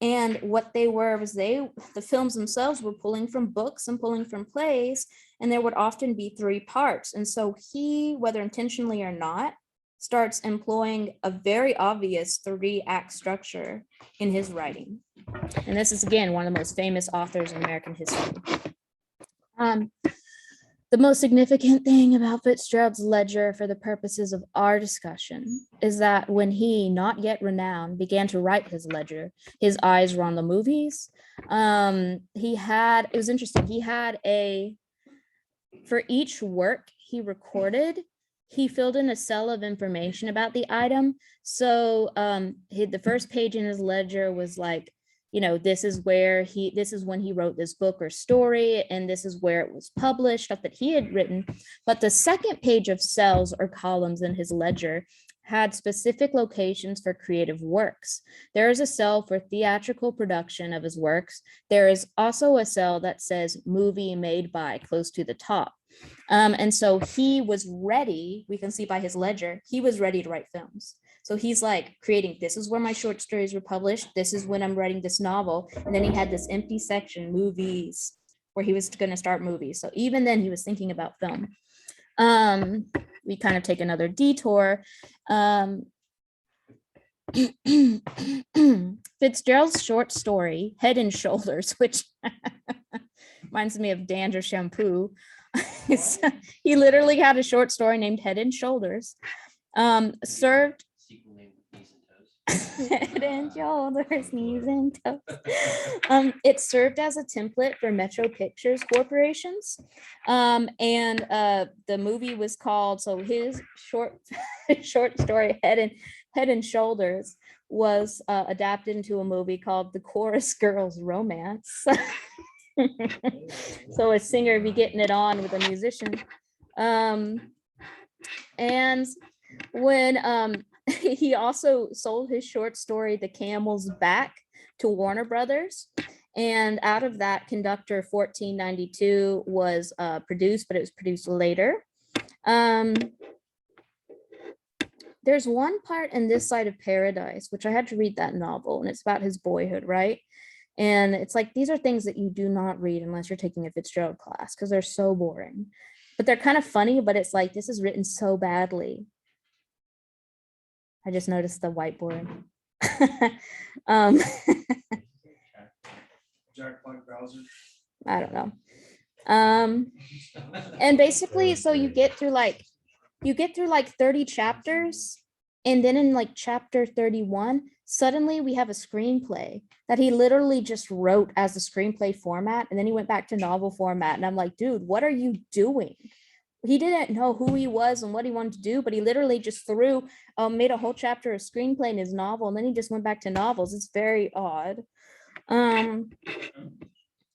And what they were was the films themselves were pulling from books and pulling from plays, and there would often be 3 parts. And so he, whether intentionally or not, starts employing a very obvious 3-act structure in his writing. And this is, again, one of the most famous authors in American history. The most significant thing about Fitzgerald's ledger for the purposes of our discussion is that when he, not yet renowned, began to write his ledger, his eyes were on the movies. It was interesting, for each work he recorded, he filled in a cell of information about the item. So the first page in his ledger was like, this is when he wrote this book or story, and this is where it was published, stuff that he had written. But the second page of cells or columns in his ledger had specific locations for creative works. There is a cell for theatrical production of his works. There is also a cell that says movie made by close to the top. And so he was ready, we can see by his ledger, he was ready to write films. So he's like creating, this is where my short stories were published. This is when I'm writing this novel. And then he had this empty section, movies, where he was going to start movies. So even then he was thinking about film. We kind of take another detour. Fitzgerald's short story, Head and Shoulders, which reminds me of Danger Shampoo. He literally had a short story named Head and Shoulders. Served Head and Shoulders, knees and toes. It served as a template for Metro Pictures corporations. The movie was called, so his short story, Head and Shoulders, was adapted into a movie called The Chorus Girls Romance. So a singer be getting it on with a musician. And when he also sold his short story, The Camel's Back, to Warner Brothers. And out of that, Conductor 1492 was produced, but it was produced later. There's one part in This Side of Paradise, which I had to read that novel, and it's about his boyhood, right? And it's like, these are things that you do not read unless you're taking a Fitzgerald class, because they're so boring. But they're kind of funny, but it's like, this is written so badly. I just noticed the whiteboard. Jack Black Bowser. I don't know. And basically, so you get through like 30 chapters, And then in like chapter 31, suddenly we have a screenplay that he literally just wrote as a screenplay format. And then he went back to novel format. And I'm like, dude, what are you doing? He didn't know who he was and what he wanted to do, but he literally just made a whole chapter of screenplay in his novel. And then he just went back to novels. It's very odd.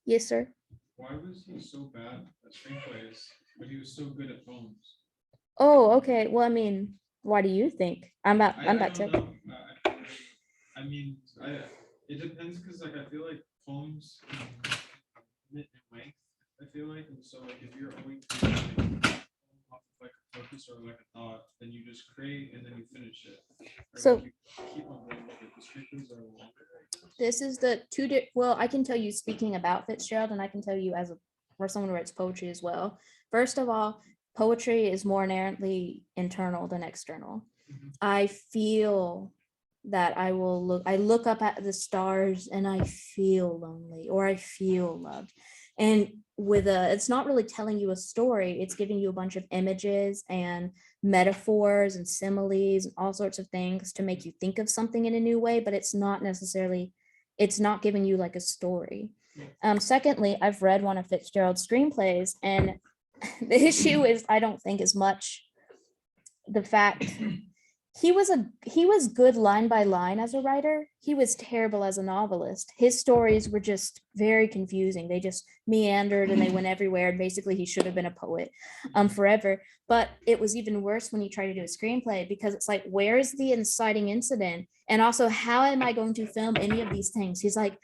Yes, sir. Why was he so bad at screenplays, but he was so good at poems? Oh, okay. Well, I mean, why do you think? I'm about to. don't know. I mean, it depends because like I feel like poems limit in length. I feel like, and so like if you're only creating off of like a focus or like a thought, then you just create and then you finish it. Or, So like, you keep on going with it. The screenplays are longer. this is the well, I can tell you speaking about Fitzgerald, and I can tell you for someone who writes poetry as well. First of all, poetry is more inherently internal than external. I feel that I look up at the stars and I feel lonely or I feel loved. And it's not really telling you a story, it's giving you a bunch of images and metaphors and similes and all sorts of things to make you think of something in a new way, but it's not giving you like a story. Secondly, I've read one of Fitzgerald's screenplays, and the issue is I don't think as much the fact he was good line by line as a writer. He was terrible as a novelist. His stories were just very confusing. They just meandered and they went everywhere. And basically he should have been a poet forever. But it was even worse when he tried to do a screenplay, because it's like, where is the inciting incident? And also, how am I going to film any of these things? He's like,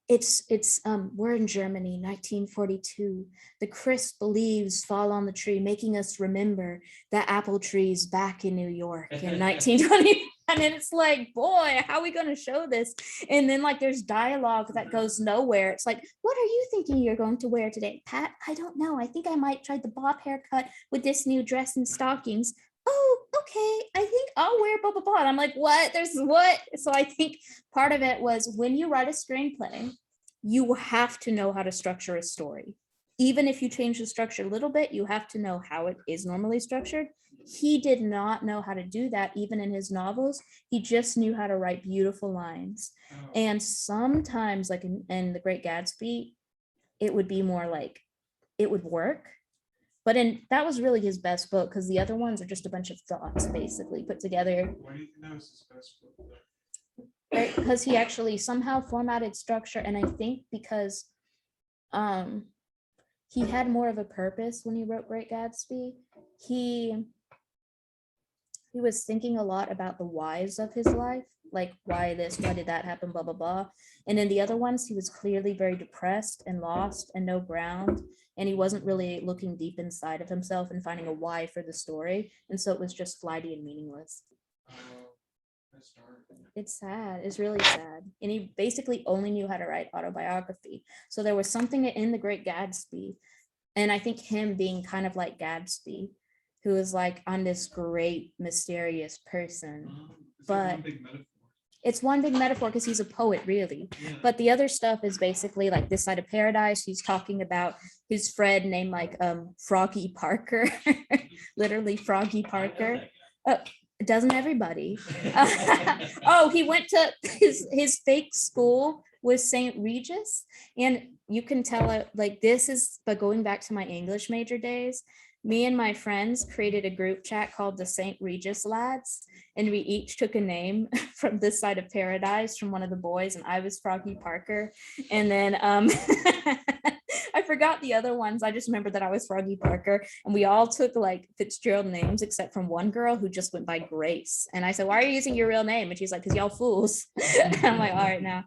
we're in Germany, 1942. The crisp leaves fall on the tree, making us remember the apple trees back in New York in 1920. And then it's like, boy, how are we going to show this? And then like there's dialogue that goes nowhere. It's like, what are you thinking you're going to wear today, Pat? I don't know. I think I might try the bob haircut with this new dress and stockings. Oh, okay, I think I'll wear blah, blah, blah. And I'm like, what? There's what? So I think part of it was, when you write a screenplay, you have to know how to structure a story. Even if you change the structure a little bit, you have to know how it is normally structured. He did not know how to do that, even in his novels. He just knew how to write beautiful lines. And sometimes, like in The Great Gatsby, it would be more like, it would work. But that was really his best book, because the other ones are just a bunch of thoughts basically put together. Why do you think that was his best book? Because he actually somehow formatted structure, and I think because he had more of a purpose when he wrote Great Gatsby. He was thinking a lot about the whys of his life, like why this, why did that happen, blah blah blah. And in the other ones, he was clearly very depressed and lost and no ground, and he wasn't really looking deep inside of himself and finding a why for the story, and so it was just flighty and meaningless. It's sad. It's really sad. And he basically only knew how to write autobiography. So there was something in The Great Gatsby, and I think him being kind of like Gatsby, who is like, I'm this great mysterious person, but it's one big metaphor because he's a poet, really. But the other stuff is basically like This Side of Paradise. He's talking about his friend named like Froggy Parker, literally Froggy Parker. Doesn't everybody? Oh, he went to his fake school with St. Regis, and you can tell it like this is, but going back to my English major days, me and my friends created a group chat called the St. Regis Lads, and we each took a name from This Side of Paradise from one of the boys, and I was Froggy Parker, and then I forgot the other ones. I just remember that I was Froggy Parker, and we all took like Fitzgerald names except from one girl who just went by Grace. And I said, why are you using your real name? And she's like, because y'all fools. I'm like, all right now.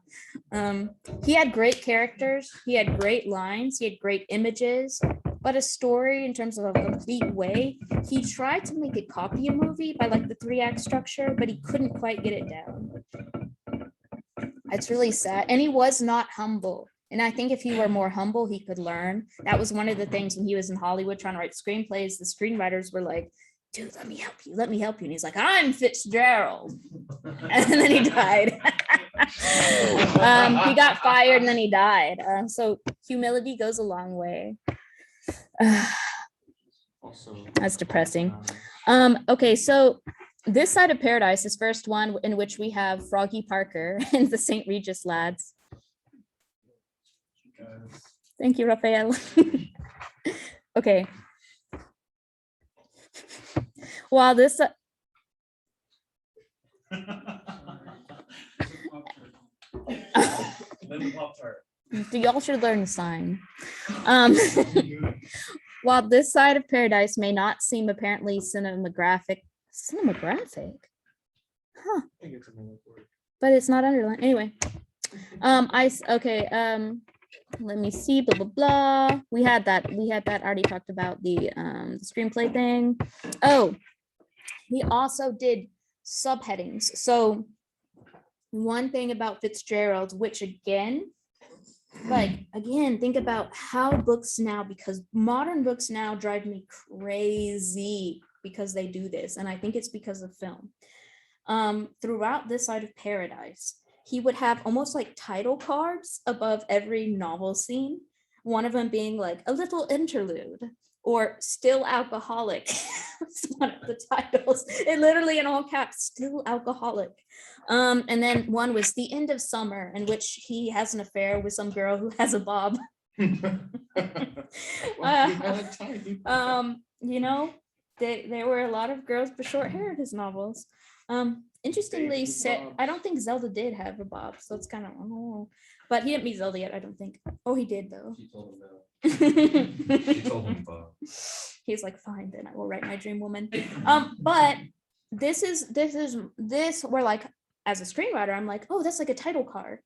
He had great characters. He had great lines. He had great images. But a story in terms of a complete way, he tried to make it copy a movie by like the 3-act structure, but he couldn't quite get it down. It's really sad. And he was not humble. And I think if he were more humble, he could learn. That was one of the things when he was in Hollywood trying to write screenplays, the screenwriters were like, dude, let me help you. Let me help you. And he's like, I'm Fitzgerald. And then he died. He got fired and then he died. So humility goes a long way. That's depressing. Okay, so This Side of Paradise is first one in which we have Froggy Parker and the St. Regis lads. Thank you, Raphael. Okay. While this y'all should learn to sign. While This Side of Paradise may not seem apparently cinematographic, huh? But it's not underlined anyway. Let me see, blah blah blah. We had that. Already talked about the screenplay thing. Oh, he also did subheadings. So one thing about Fitzgerald, which again, think about how books now, because modern books now drive me crazy because they do this, and I think it's because of film. Throughout This Side of Paradise, he would have almost like title cards above every novel scene. One of them being like a little interlude or still alcoholic. It's one of the titles. It literally in all caps, still alcoholic. And then one was The End of Summer, in which he has an affair with some girl who has a bob. There were a lot of girls with short hair in his novels. Interestingly, I don't think Zelda did have a bob, so it's kind of, but he didn't meet Zelda yet, I don't think. Oh, he did though. She told him no. She told him Bob. He's like, fine, then I will write my dream woman. But this where like, as a screenwriter, I'm like, oh, that's like a title card.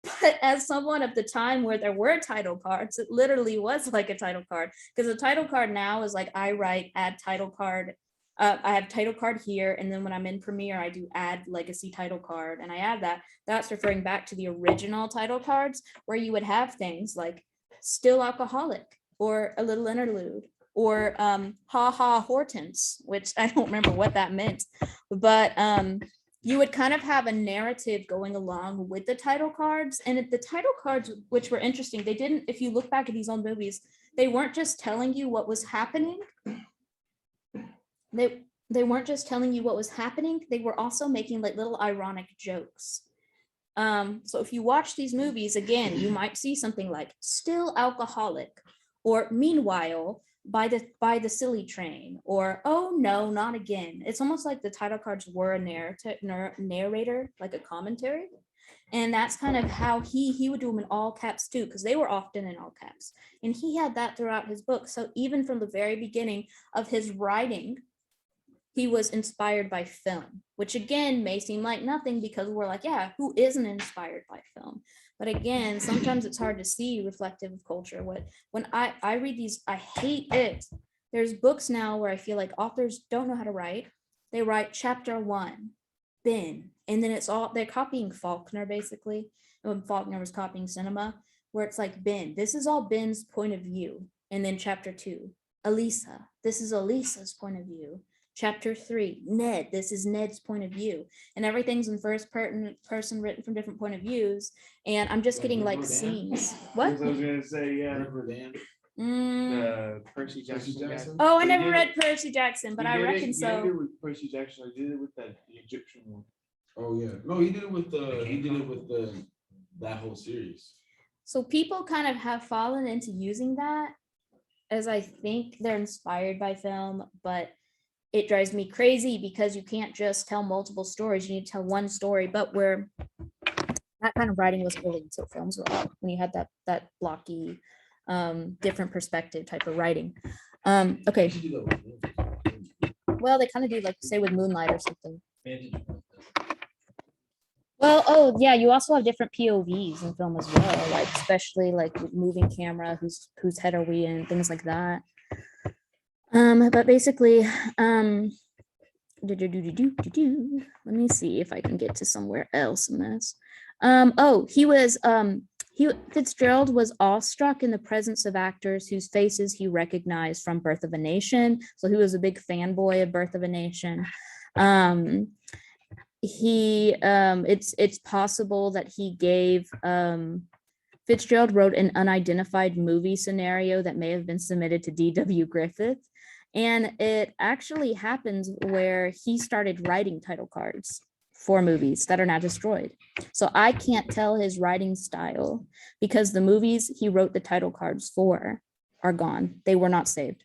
But as someone of the time where there were title cards, it literally was like a title card, because a title card now is like, I write add title card. I have title card here, and then when I'm in Premiere, I do add legacy title card, and I add that. That's referring back to the original title cards, where you would have things like still alcoholic, or a little interlude, or ha ha Hortense, which I don't remember what that meant, but you would kind of have a narrative going along with the title cards. And the title cards, which were interesting, they didn't, if you look back at these old movies, they weren't just telling you what was happening. They weren't just telling you what was happening, they were also making like little ironic jokes. So if you watch these movies again, you might see something like still alcoholic, or meanwhile by the silly train, or oh no, not again. It's almost like the title cards were a narrator, like a commentary. And that's kind of how he would do them in all caps too, because they were often in all caps. And he had that throughout his book. So even from the very beginning of his writing, he was inspired by film, which again may seem like nothing, because we're like, yeah, who isn't inspired by film? But again, sometimes it's hard to see reflective of culture. When I read these, I hate it. There's books now where I feel like authors don't know how to write. They write chapter 1, Ben, and then they're copying Faulkner basically. When Faulkner was copying cinema, where it's like, Ben, this is all Ben's point of view. And then chapter 2, Elisa, this is Elisa's point of view. Chapter 3, Ned, this is Ned's point of view. And everything's in first person written from different point of views. And I'm just getting like scenes. What? I was gonna say, yeah. Percy Jackson. Oh, I never read Percy Jackson, but I reckon so. He did it with Percy Jackson. I did it with the Egyptian one. Oh yeah, no, he did it with that whole series. So people kind of have fallen into using that, as I think they're inspired by film, but it drives me crazy because you can't just tell multiple stories. You need to tell one story, but where that kind of writing was really until films were out, when you had that blocky, different perspective type of writing. Okay. Well, they kind of do, like say with Moonlight or something. Well, oh yeah, you also have different POVs in film as well, like especially like with moving camera, whose head are we in, things like that. But basically, let me see if I can get to somewhere else in this. Fitzgerald was awestruck in the presence of actors whose faces he recognized from Birth of a Nation. So he was a big fanboy of Birth of a Nation. It's possible that he gave Fitzgerald wrote an unidentified movie scenario that may have been submitted to D.W. Griffith. And it actually happens where he started writing title cards for movies that are now destroyed. So I can't tell his writing style because the movies he wrote the title cards for are gone. They were not saved.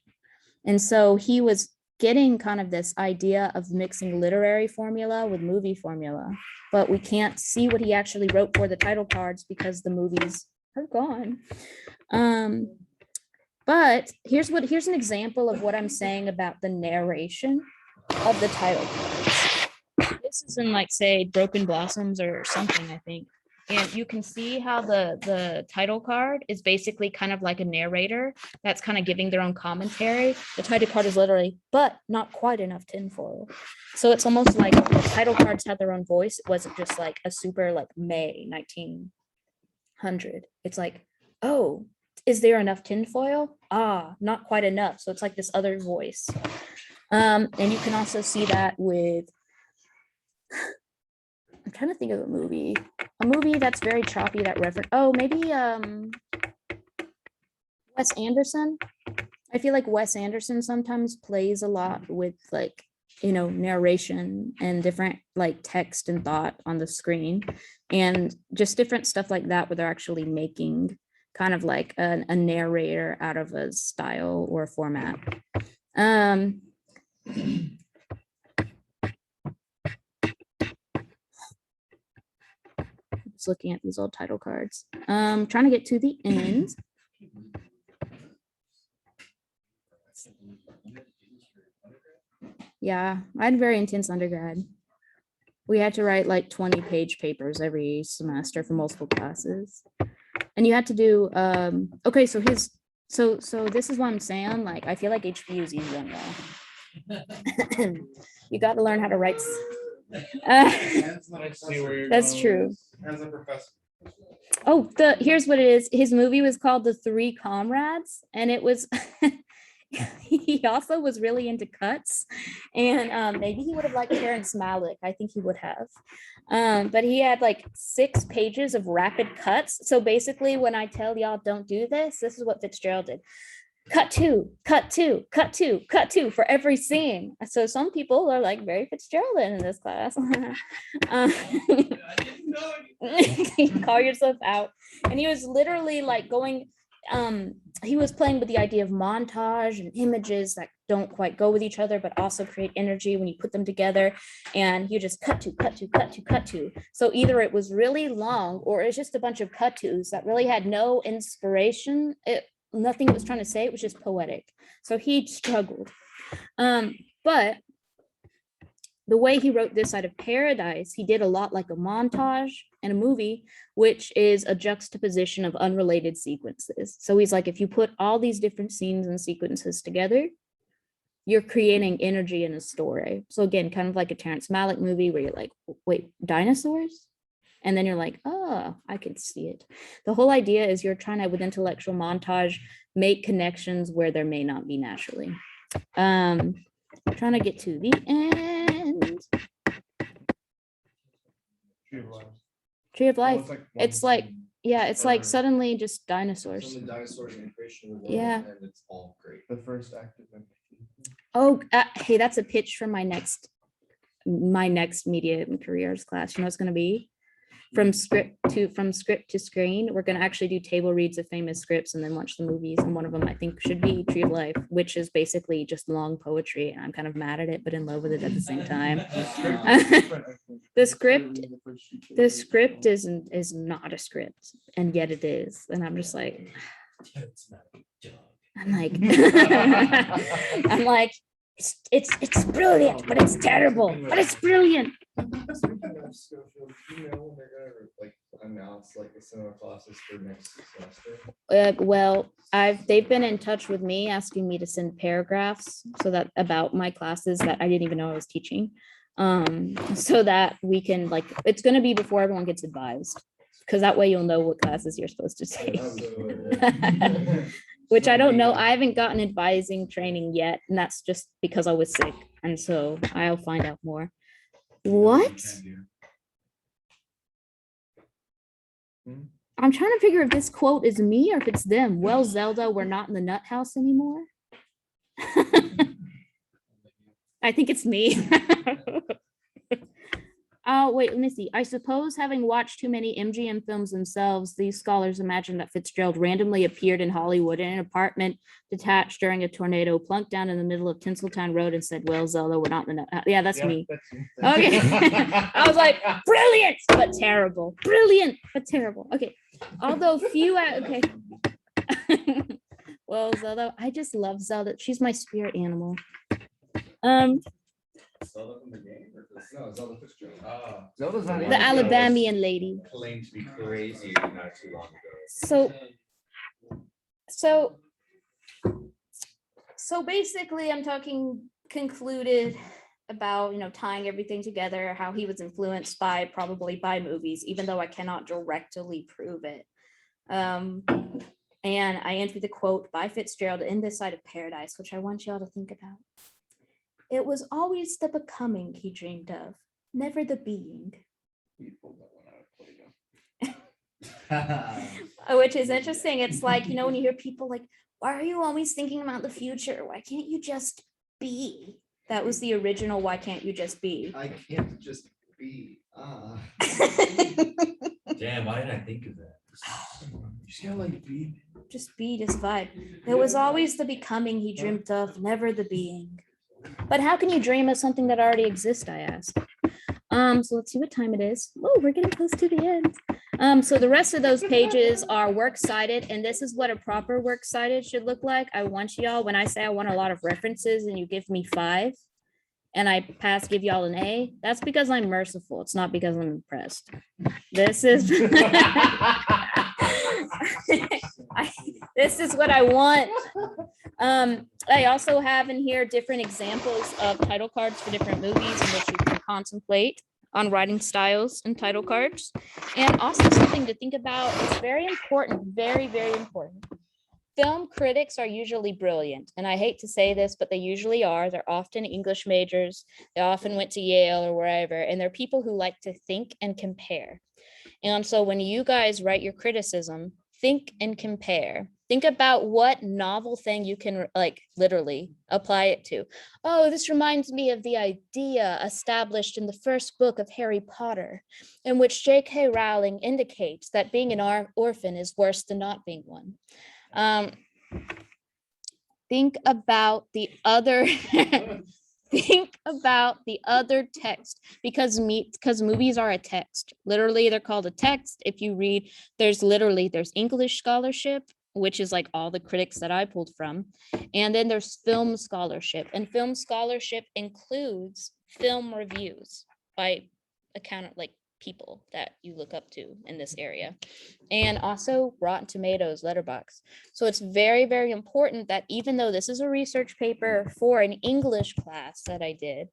And so he was getting kind of this idea of mixing literary formula with movie formula, but we can't see what he actually wrote for the title cards because the movies are gone. But here's an example of what I'm saying about the narration of the title cards. This is in like, say, Broken Blossoms or something, I think. And you can see how the title card is basically kind of like a narrator that's kind of giving their own commentary. The title card is literally, but not quite enough tinfoil. So it's almost like the title cards had their own voice. It wasn't just like a super like May 1900. It's like, oh, is there enough tinfoil? Ah, not quite enough. So it's like this other voice. And you can also see that with, I'm trying to think of a movie that's very choppy that reference. Oh, maybe Wes Anderson. I feel like Wes Anderson sometimes plays a lot with like, you know, narration and different like text and thought on the screen and just different stuff like that where they're actually making kind of like a narrator out of a style or a format. Just looking at these old title cards. Trying to get to the end. Yeah, I had a very intense undergrad. We had to write like 20-page papers every semester for multiple classes. And you had to do, okay, so this is what I'm saying. Like, I feel like HB is easy on y'all. You got to learn how to write. That's true. As a professor. Oh, here's what it is. His movie was called The Three Comrades, and it was, he also was really into cuts, and maybe he would have liked Terrence Malick. I think he would have. But he had like 6 pages of rapid cuts. So basically, when I tell y'all don't do this, this is what Fitzgerald did. Cut two, cut two, cut two, cut two for every scene. So some people are like very Fitzgerald in this class. Call yourself out. And he was literally like going, he was playing with the idea of montage and images that don't quite go with each other, but also create energy when you put them together. And you just cut to, cut to, cut to, cut to. So either it was really long or it's just a bunch of cut tos that really had no inspiration. Nothing it was trying to say, it was just poetic. So he struggled. But the way he wrote This Side of Paradise, he did a lot like a montage and a movie, which is a juxtaposition of unrelated sequences. So he's like, if you put all these different scenes and sequences together, you're creating energy in a story. So again, kind of like a Terrence Malick movie where you're like, wait, dinosaurs? And then you're like, oh, I can see it. The whole idea is you're trying to, with intellectual montage, make connections where there may not be naturally. Trying to get to the end. Tree of Life. It's like, yeah, it's like suddenly just dinosaurs. Yeah. And it's all great. The first act of Oh, hey, that's a pitch for my next media and careers class. You know what's going to be? From script to screen, we're going to actually do table reads of famous scripts and then watch the movies. And one of them I think should be Tree of Life, which is basically just long poetry. And I'm kind of mad at it, but in love with it at the same time. The script is not a script, and yet it is. And I'm just like, I'm like, it's brilliant, but it's terrible, but it's brilliant. Speaking of Schofield, do you know when they're gonna like announce like the similar classes for next semester? Well, they've been in touch with me asking me to send paragraphs so that about my classes that I didn't even know I was teaching, so that we can like, it's going to be before everyone gets advised, because that way you'll know what classes you're supposed to take. Which I don't know. I haven't gotten advising training yet, and that's just because I was sick, and so I'll find out more. What? I'm trying to figure if this quote is me or if it's them. Well, Zelda, we're not in the nut house anymore. I think it's me. Oh, wait, let me see. I suppose having watched too many MGM films themselves, these scholars imagine that Fitzgerald randomly appeared in Hollywood in an apartment detached during a tornado, plunked down in the middle of Tinseltown Road and said, well, Zelda, we're not in the, yeah, that's me. Okay. I was like, brilliant, but terrible. Brilliant, but terrible. Okay. Although few, okay. Well, Zelda, I just love Zelda. She's my spirit animal. Zelda from the game or this? No, Zelda Fitzgerald. Zelda's not The in it. Alabamian lady. Claimed to be crazy not too long ago. So basically I'm concluded about, tying everything together, how he was influenced probably by movies, even though I cannot directly prove it. And I end with a quote by Fitzgerald in This Side of Paradise, which I want y'all to think about. It was always the becoming he dreamed of, never the being. Which is interesting. It's like, when you hear people like, why are you always thinking about the future? Why can't you just be? That was the original, why can't you just be? I can't just be. Damn, why didn't I think of that? You see how like beat? Just be, just vibe. It was always the becoming he dreamt of, never the being. But how can you dream of something that already exists, I asked. So let's see what time it is. Oh, we're getting close to the end. So the rest of those pages are works cited, and this is what a proper works cited should look like. I want y'all, when I say I want a lot of references and you give me 5 and I give y'all an A, that's because I'm merciful. It's not because I'm impressed. This is this is what I want. I also have in here different examples of title cards for different movies in which you can contemplate on writing styles and title cards. And also something to think about is very important, very, very important. Film critics are usually brilliant. And I hate to say this, but they usually are. They're often English majors. They often went to Yale or wherever. And they're people who like to think and compare. And so when you guys write your criticism, think and compare. Think about what novel thing you can literally apply it to. Oh, this reminds me of the idea established in the first book of Harry Potter, in which J.K. Rowling indicates that being an orphan is worse than not being one. Think about the other think about the other text, because movies are a text. Literally, they're called a text. If you read, there's English scholarship, which is like all the critics that I pulled from. And then there's film scholarship, and film scholarship includes film reviews by people that you look up to in this area, and also Rotten Tomatoes, Letterboxd. So it's very, very important that even though this is a research paper for an English class that I did,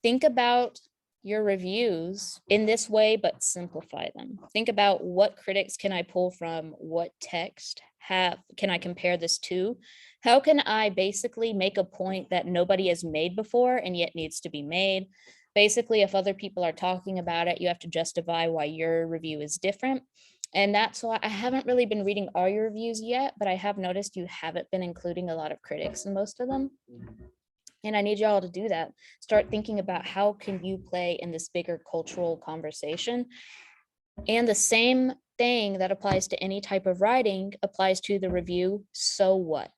think about your reviews in this way, but simplify them. Think about what critics can I pull from, what text can I compare this to? How can I basically make a point that nobody has made before and yet needs to be made? Basically, if other people are talking about it, you have to justify why your review is different. And that's why I haven't really been reading all your reviews yet, but I have noticed you haven't been including a lot of critics in most of them. And I need y'all to do that. Start thinking about how can you play in this bigger cultural conversation. And the same thing that applies to any type of writing applies to the review. So what?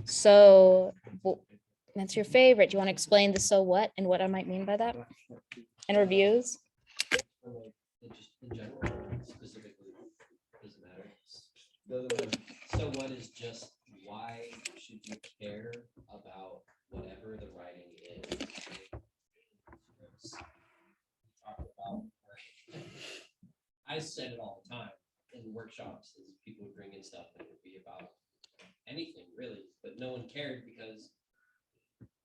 So that's your favorite. Do you want to explain the so what and what I might mean by that? And reviews? Just in general, specifically, doesn't matter. So what is just why should you care about whatever the writing is? Talk about, I said it all the time in workshops as people would bring in stuff that would be about anything really, but no one cared because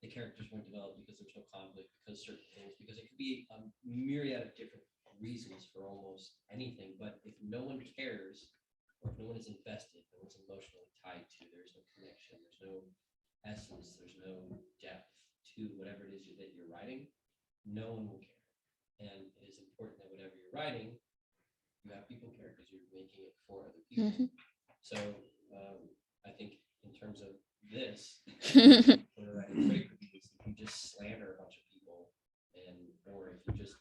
the characters weren't developed, because there's no conflict, because certain things, because it could be a myriad of different reasons for almost anything. But if no one cares, or if no one is invested, no one's emotionally tied to, there's no connection, there's no essence, there's no depth to whatever it is that you're writing, no one will care. And it is important that whatever you're writing, you have people care because you're making it for other people. Mm-hmm. So I think in terms of this, you just slander a bunch of people and, or if you just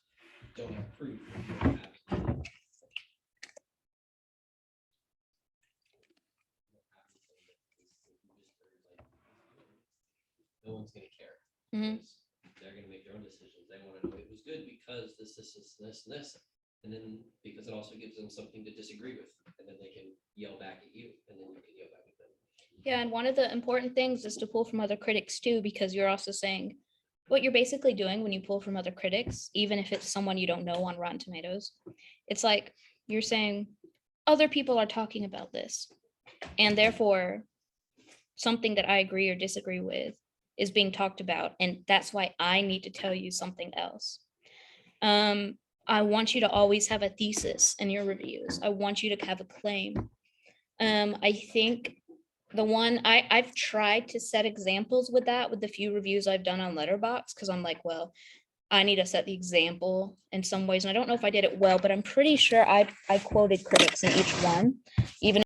don't have proof. If you don't have- No one's gonna care. Mhm. Because they're gonna make their own decisions. They wanna know it was good because this, and this. And then, because it also gives them something to disagree with, and then they can yell back at you, and then you can yell back at them. Yeah, and one of the important things is to pull from other critics too, because you're also saying what you're basically doing when you pull from other critics, even if it's someone you don't know on Rotten Tomatoes. It's like you're saying other people are talking about this, and therefore something that I agree or disagree with is being talked about, and that's why I need to tell you something else. I want you to always have a thesis in your reviews. I want you to have a claim. I think the one I've tried to set examples with that with the few reviews I've done on Letterboxd, because I'm like, well, I need to set the example in some ways. And I don't know if I did it well, but I'm pretty sure I quoted critics in each one, even